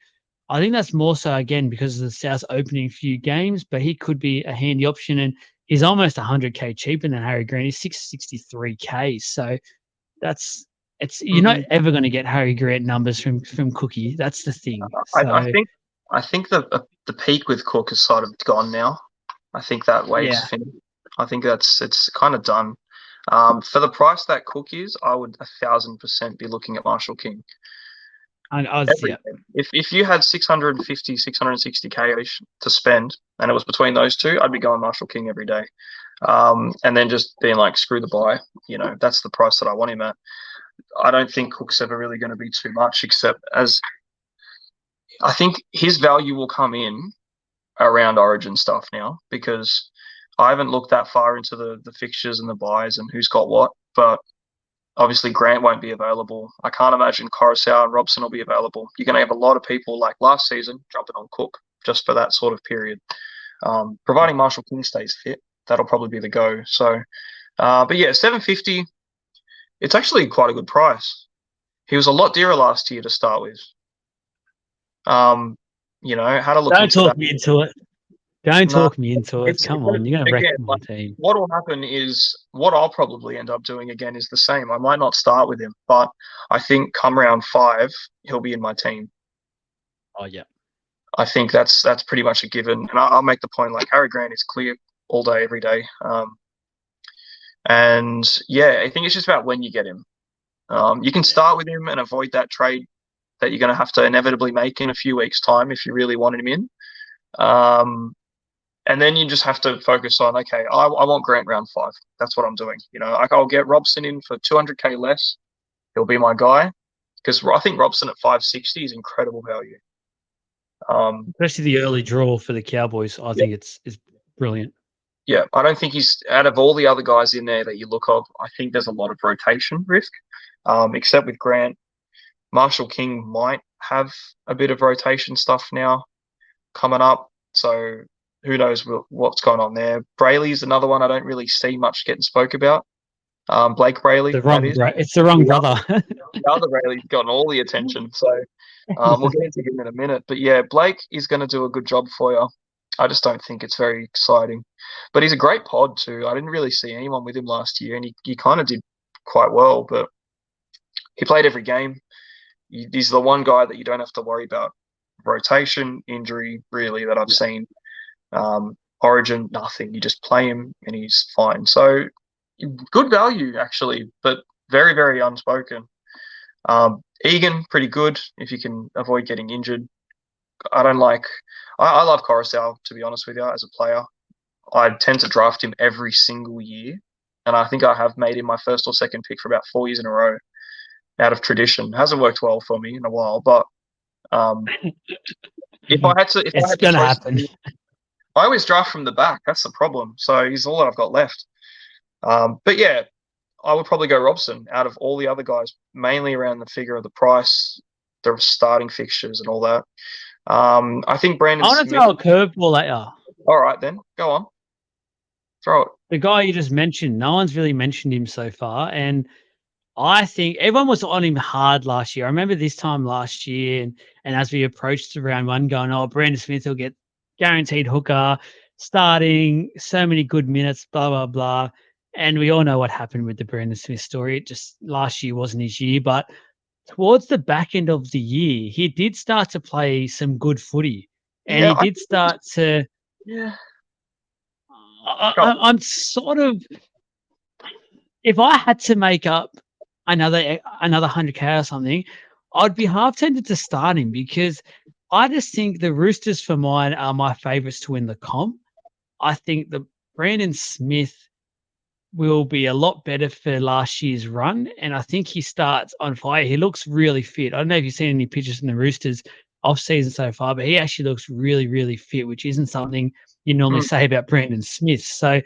I think that's more so, again, because of the South opening few games, but he could be a handy option, and he's almost 100K cheaper than Harry Grant. He's 663K. So you're not ever going to get Harry Grant numbers from Cookie. That's the thing. I think the peak with Cook has sort of gone now. I think that wave's finished. I think it's kind of done. For the price that Cook is, I would 1,000% be looking at Marshall King. If you had 650, 660K to spend, and it was between those two, I'd be going Marshall King every day. And then just being like, screw the buy. That's the price that I want him at. I don't think Cook's ever really going to be too much, except as I think his value will come in around Origin stuff now, because I haven't looked that far into the fixtures and the buys and who's got what, but obviously Grant won't be available. I can't imagine Coruscant and Robson will be available. You're going to have a lot of people like last season jumping on Cook just for that sort of period. Providing Marshall King stays fit, that'll probably be the go. So, but yeah, 750, it's actually quite a good price. He was a lot dearer last year to start with. Had a look. Don't talk me into it. Don't talk me into it. Come on, you're going to wreck my team. What will happen is, what I'll probably end up doing again is the same. I might not start with him, but I think come round 5, he'll be in my team. Oh, yeah. I think that's pretty much a given. And I'll make the point, like, Harry Grant is clear all day, every day. And, yeah, I think it's just about when you get him. You can start with him and avoid that trade that you're going to have to inevitably make in a few weeks' time if you really wanted him in. And then you just have to focus on, okay, I want Grant round 5. That's what I'm doing. I'll get Robson in for 200K less. He'll be my guy, because I think Robson at 560 is incredible value. Especially the early draw for the Cowboys. I think it's brilliant. Yeah, I don't think he's, out of all the other guys in there that you look of, I think there's a lot of rotation risk, except with Grant. Marshall King might have a bit of rotation stuff now coming up. So who knows what's going on there. Brayley's another one I don't really see much getting spoke about. Blake Brayley. It's the wrong brother. The other Brayley's gotten all the attention. So we'll get into him in a minute. But yeah, Blake is going to do a good job for you. I just don't think it's very exciting. But he's a great pod too. I didn't really see anyone with him last year, and he kind of did quite well. But he played every game. He's the one guy that you don't have to worry about rotation, injury, really, that I've seen. Origin, nothing. You just play him and he's fine. So good value, actually, but very, very unspoken. Egan, pretty good if you can avoid getting injured. I love Coruscant, to be honest with you, as a player. I tend to draft him every single year, and I think I have made him my first or second pick for about 4 years in a row out of tradition. Hasn't worked well for me in a while, but if I had to, it's going to happen. I always draft from the back. That's the problem. So he's all that I've got left. But yeah, I would probably go Robson out of all the other guys, mainly around the figure of the price, the starting fixtures, and all that. I think Brandon I want to throw a curveball at you. All right, then. Go on. Throw it. The guy you just mentioned, no one's really mentioned him so far. And I think everyone was on him hard last year. I remember this time last year, and as we approached round 1, going, Brandon Smith will get guaranteed hooker, starting so many good minutes, blah, blah, blah. And we all know what happened with the Brandon Smith story. It just, last year wasn't his year, but towards the back end of the year, he did start to play some good footy. And he did start to... Yeah. I'm sort of... If I had to make up another 100K or something, I'd be half tempted to start him, because I just think the Roosters, for mine, are my favourites to win the comp. I think the Brandon Smith will be a lot better for last year's run, and I think he starts on fire. He looks really fit. I don't know if you've seen any pictures from the Roosters off season so far, but he actually looks really, really fit, which isn't something you normally Mm, say about Brandon Smith. So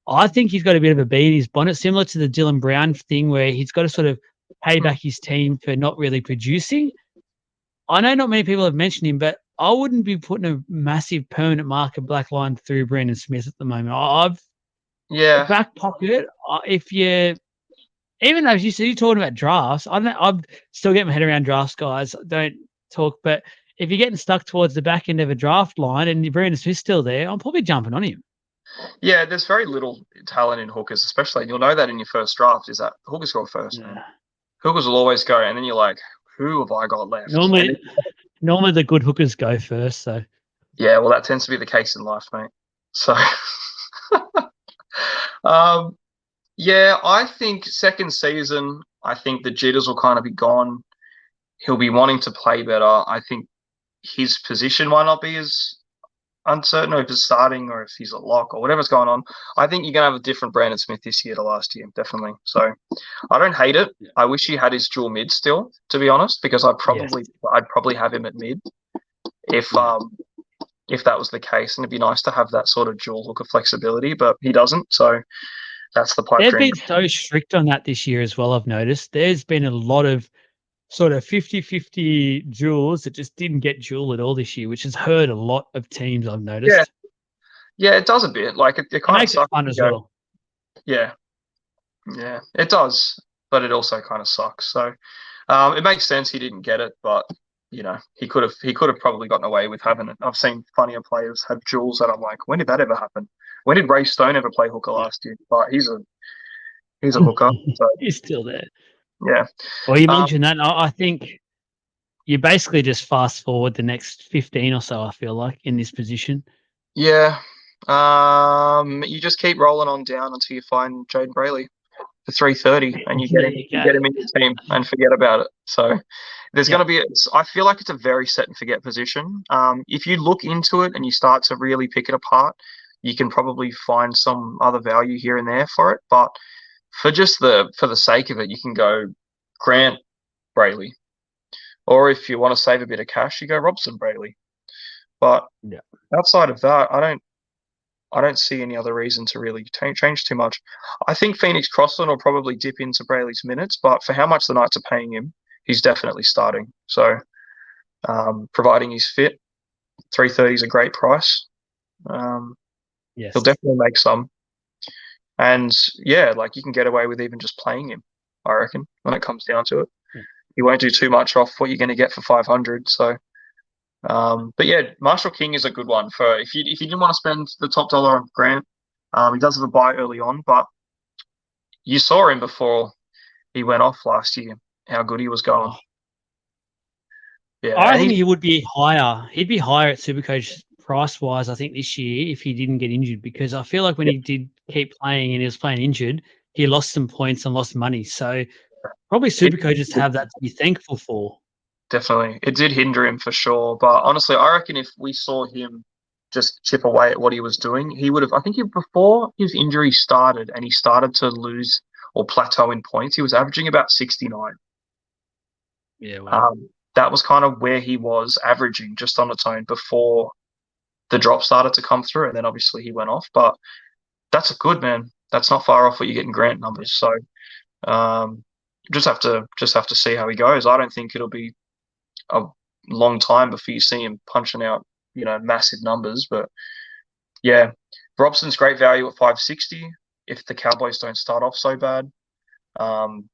I think he's got a bit of a bee in his bonnet, similar to the Dylan Brown thing, where he's got to sort of pay mm. back his team for not really producing. I know not many people have mentioned him, but I wouldn't be putting a massive permanent marker black line through Brandon Smith at the moment. I've Yeah, back pocket, if you even though you see you're talking about drafts, I don't I'm still getting my head around drafts, guys. Don't talk, but if you're getting stuck towards the back end of a draft line and Brandon Smith's still there, I'm probably jumping on him. yeah. There's very little talent in hookers, especially. And you'll know that in your first draft is that hookers go first, man. Yeah. Hookers will always go, and then you're like, who have I got left? And Normally, normally the good hookers go first. So yeah, well, that tends to be the case in life, mate. So, um, yeah, I think second season, I think the jitters will kind of be gone. He'll be wanting to play better. I think his position might not be as uncertain, or if it's starting or if he's a lock or whatever's going on. I think you're going to have a different Brandon Smith this year to last year, definitely. So I don't hate it. yeah. I wish he had his dual mid still, to be honest, because Yes. I'd probably have him at mid if Yeah. if that was the case, and it'd be nice to have that sort of dual hooker flexibility, but he doesn't. So that's the pipe They've dream. been so strict on that this year as well, I've noticed. There's been a lot of sort of 50-50 duels that just didn't get dual at all this year, which has hurt a lot of teams, I've Yeah, noticed. yeah, it does a bit. Like it It kind of makes it sucks. fun To as go, well. yeah, yeah, it does, but it also kind of sucks. So it makes sense he didn't get it, but he could have probably gotten away with having it. I've seen plenty of players have duels that I'm like, when did that ever happen? When did Ray Stone ever play hooker Yeah. last year? But he's a hooker. So He's still there. yeah, Well, you um, mentioned that. I think you basically just fast forward the next 15 or so, I feel like, in this position. yeah. You just keep rolling on down until you find Jaden Brayley for 330, and you get There him, you you go. get him in your team and forget about it. So there's going Yep. to be, I feel like it's a very set and forget position. If you look into it and you start to really pick it apart, you can probably find some other value here and there for it. But for the sake of it, you can go Grant Brayley, or if you want to save a bit of cash, you go Robson Brayley. But Yeah. outside of that, I don't see any other reason to really change too much. I think Phoenix Crossland will probably dip into Brayley's minutes, but for how much the Knights are paying him, he's definitely starting. So, providing he's fit, 330 is a great price. Um, he'll Yes. definitely make some. And yeah, like you can get away with even just playing him, I reckon, when it comes down to it. Yeah. You won't do too much off what you're going to get for 500. So, but yeah, Marshall King is a good one for if you didn't want to spend the top dollar on Grant. He does have a buy early on, but you saw him before he went off last year, how good he was going. Oh, Yeah, I and reckon he's he would be higher. He'd be higher at Supercoach price wise, I think, this year if he didn't get injured, because I feel like when yeah, he did keep playing and he was playing injured, he lost some points and lost money. So probably it, Supercoaches have that to be thankful for. definitely it did hinder him for sure. But honestly, I reckon if we saw him just chip away at what he was doing, he would have. I think before his injury started and he started to lose or plateau in points, he was averaging about 69. Yeah, well, That was kind of where he was averaging just on its own before the drop started to come through, and then obviously he went off. But that's a good man. That's not far off what you get in Grant yeah, numbers. So um, just have to see how he goes. I don't think it'll be a long time before you see him punching out massive numbers. But yeah, Robson's great value at 560 if the Cowboys don't start off so bad. Um,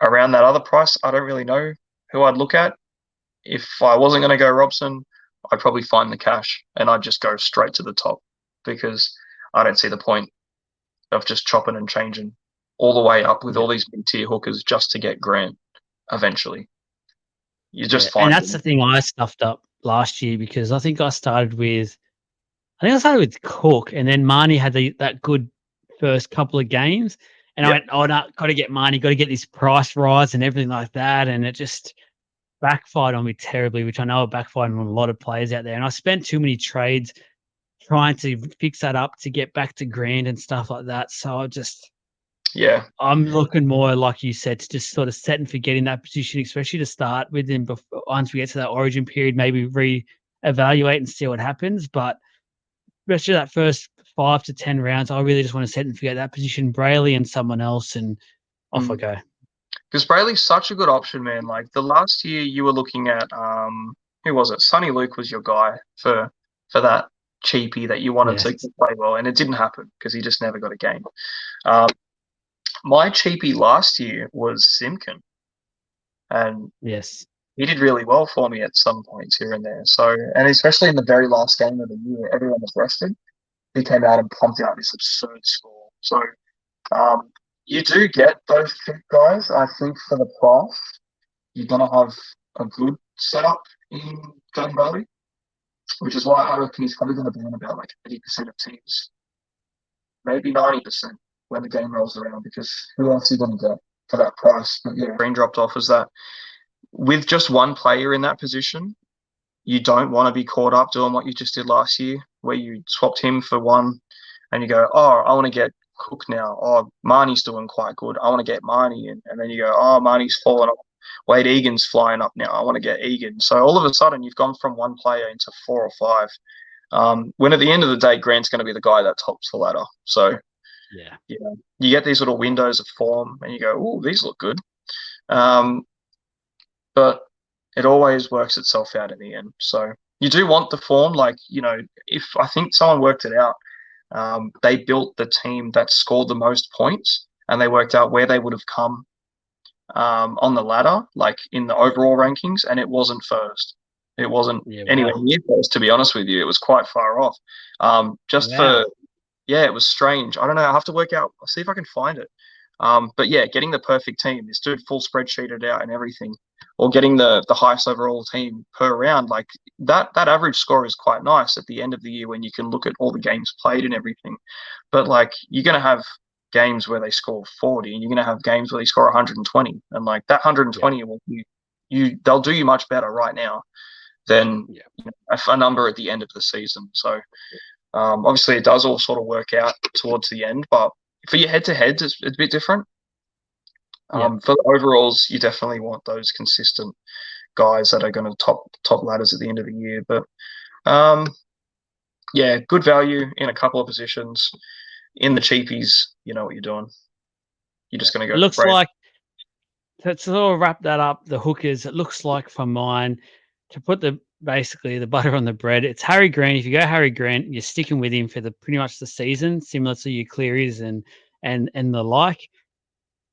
Around that other price, I don't really know who I'd look at. If I wasn't going to go Robson, I'd probably find the cash and I'd just go straight to the top because I don't see the point of just chopping and changing all the way up with yeah, all these mid-tier hookers just to get Grant eventually. You yeah. just And find that's the him. thing I stuffed up last year because I think I started with Cook, and then Marnie had that good first couple of games, and I Yeah, went, "Oh no, got to get Marnie, got to get this price rise and everything like that," and it just backfired on me terribly, which I know it backfired on a lot of players out there. And I spent too many trades trying to fix that up to get back to grand and stuff like that. So I just Yeah. I'm looking more, like you said, to just sort of set and forget in that position, especially to start with. And once we get to that origin period, maybe re-evaluate and see what happens. But especially that first 5 to 10 rounds, I really just want to set and forget that position, Brayley and someone else, and off I go. Because Brayley's such a good option, man. Like the last year you were looking at who was it? Sonny Luke was your guy for that cheapie that you wanted to play well, and it didn't happen because he just never got a game. My cheapie last year was Simkin, and Yes, he did really well for me at some points here and there. So, and especially in the very last game of the year, everyone was rested. He came out and pumped out this absurd score. So, you do get those cheap guys. I think for the price, you're gonna have a good setup in Glen Valley, which is why I reckon he's probably going to be in about like 80% of teams, maybe 90% when the game rolls around. Because who else are you going to get for that price? But yeah, Green dropped off is that with just one player in that position, you don't want to be caught up doing what you just did last year, where you swapped him for one, and you go, oh, I want to get Cook now. Oh, Marnie's doing quite good. I want to get Marnie in, and then you go, oh, Marnie's fallen off. Wade Egan's flying up now. I want to get Egan. So all of a sudden, you've gone from one player into 4 or 5. When at the end of the day, Grant's going to be the guy that tops the ladder. So yeah, you get these little windows of form, and you go, oh, these look good. But it always works itself out in the end. So you do want the form. Like, if I think someone worked it out, they built the team that scored the most points, and they worked out where they would have come on the ladder, like in the overall rankings, and it wasn't first. It wasn't anywhere near first, to be honest with you. It was quite far off. It was strange. I don't know. I have to work out. I'll see if I can find it. But yeah, getting the perfect team, this dude full spreadsheeted out and everything, or getting the highest overall team per round, like that average score is quite nice at the end of the year when you can look at all the games played and everything. But like, you're going to have games where they score 40, and you're going to have games where they score 120, and like that 120 will they'll do you much better right now than a number at the end of the season. So obviously it does all sort of work out towards the end, but for your head-to-heads, it's a bit different. For the overalls, you definitely want those consistent guys that are going to top ladders at the end of the year. But good value in a couple of positions. In the cheapies, you know what you're doing. You're just going to go. It looks like, to sort of wrap that up, the hookers, it looks like for mine, to put basically the butter on the bread, it's Harry Grant. If you go Harry Grant, you're sticking with him for pretty much the season, similar to your Clearys and the like.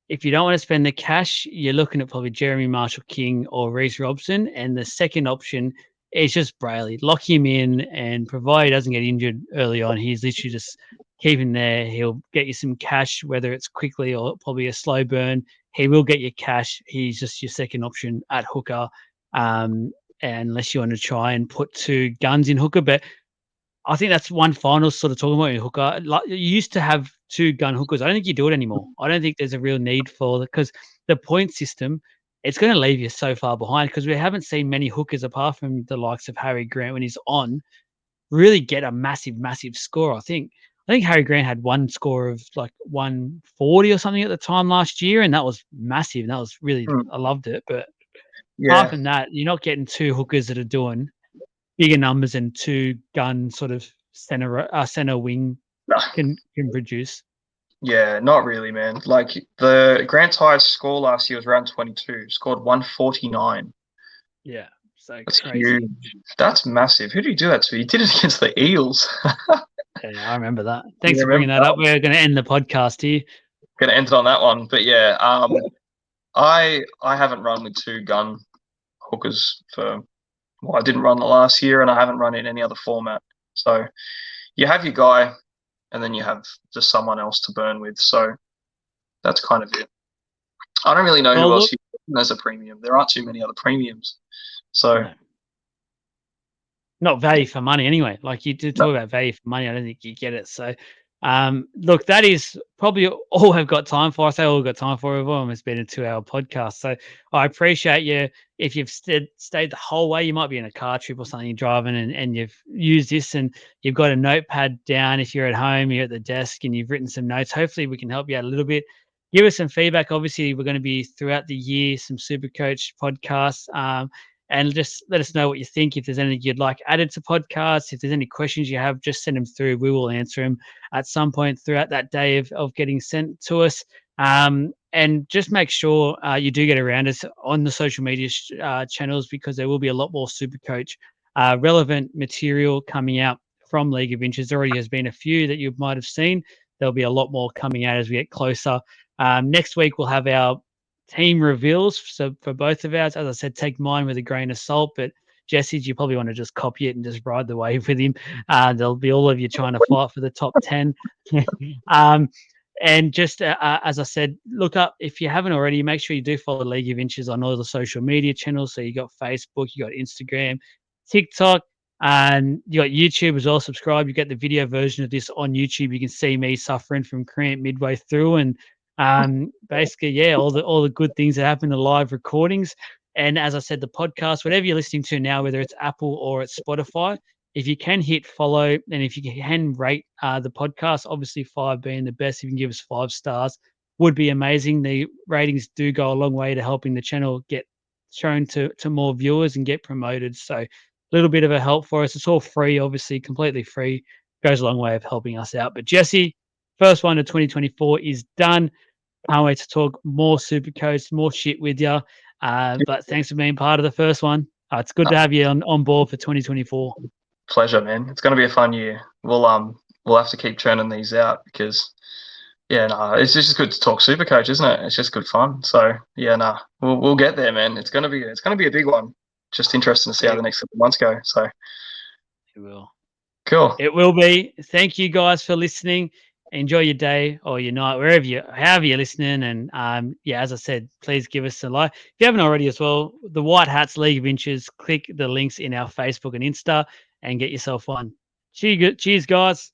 If you don't want to spend the cash, you're looking at probably Jeremy Marshall-King or Reece Robson. And the second option is just Brayley. Lock him in, and provide he doesn't get injured early on, he's literally just keep him there. He'll get you some cash, whether it's quickly or probably a slow burn. He will get you cash. He's just your second option at hooker, unless you want to try and put 2 guns in hooker. But I think that's one final sort of talking about your hooker. Like, you used to have 2 gun hookers. I don't think you do it anymore. I don't think there's a real need for it, because the point system, it's going to leave you so far behind, because we haven't seen many hookers apart from the likes of Harry Grant when he's on really get a massive, massive score. I think Harry Grant had one score of like 140 or something at the time last year, and that was massive. And that was really, I loved it. But apart from that, you're not getting 2 hookers that are doing bigger numbers and 2 gun sort of center wing can produce. Yeah, not really, man. Like, the Grant's highest score last year was around 22, scored 149. Yeah, so that's crazy. Huge. That's massive. Who did he do that to? He did it against the Eels. Yeah, I remember that. Thanks for bringing that up. We're going to end the podcast here. Going to end it on that one. But yeah, I haven't run with 2 gun hookers I didn't run the last year, and I haven't run in any other format. So you have your guy, and then you have just someone else to burn with. So that's kind of it. I don't really know who else has a premium. There aren't too many other premiums. So not value for money anyway. Like, you did talk about value for money, I don't think you get it. So look, that is probably all I've got time for. I say all I've got time for. We've almost been a 2-hour podcast. So I appreciate you. If you've stayed the whole way, you might be in a car trip or something, you're driving, and you've used this, and you've got a notepad down. If you're at home, you're at the desk, and you've written some notes. Hopefully we can help you out a little bit. give us some feedback. Obviously, we're going to be throughout the year some Supercoach podcasts, and just let us know what you think. If there's anything you'd like added to podcasts, if there's any questions you have, just send them through. We will answer them at some point throughout that day of getting sent to us. And just make sure you do get around us on the social media channels, because there will be a lot more Supercoach relevant material coming out from League of Inches. There already has been a few that you might have seen. There'll be a lot more coming out as we get closer. Next week, we'll have our team reveals. So for both of ours, as I said, take mine with a grain of salt, but Jesse's, you probably want to just copy it and just ride the wave with him. There'll be all of you trying to fight for the top 10. And just as I said, look up, if you haven't already, make sure you do follow League of Inches on all the social media channels. So you got Facebook, you got Instagram, TikTok, and you got YouTube as well. Subscribe. You get the video version of this on YouTube. You can see me suffering from cramp midway through, and basically, yeah, all the good things that happen in the live recordings. And as I said, the podcast, whatever you're listening to now, whether it's Apple or it's Spotify, if you can hit follow, and if you can rate the podcast, obviously 5 being the best, if you can give us 5 stars, would be amazing. The ratings do go a long way to helping the channel get shown to more viewers and get promoted. So a little bit of a help for us. It's all free, obviously, completely free. Goes a long way of helping us out. But Jesse, first one of 2024 is done. Can't wait to talk more Supercoach, more shit with you. But thanks for being part of the first one. It's good to have you on board for 2024. Pleasure, man. It's going to be a fun year. We'll have to keep churning these out, because it's just good to talk Supercoach, isn't it? It's just good fun. So we'll get there, man. It's gonna be a big one. Just interesting to see how the next couple of months go. So it will. Cool. It will be. Thank you guys for listening. Enjoy your day or your night, however you're listening. And as I said, please give us a like. If you haven't already as well, the White Hats League of Inches, click the links in our Facebook and Insta and get yourself on. Cheers, guys.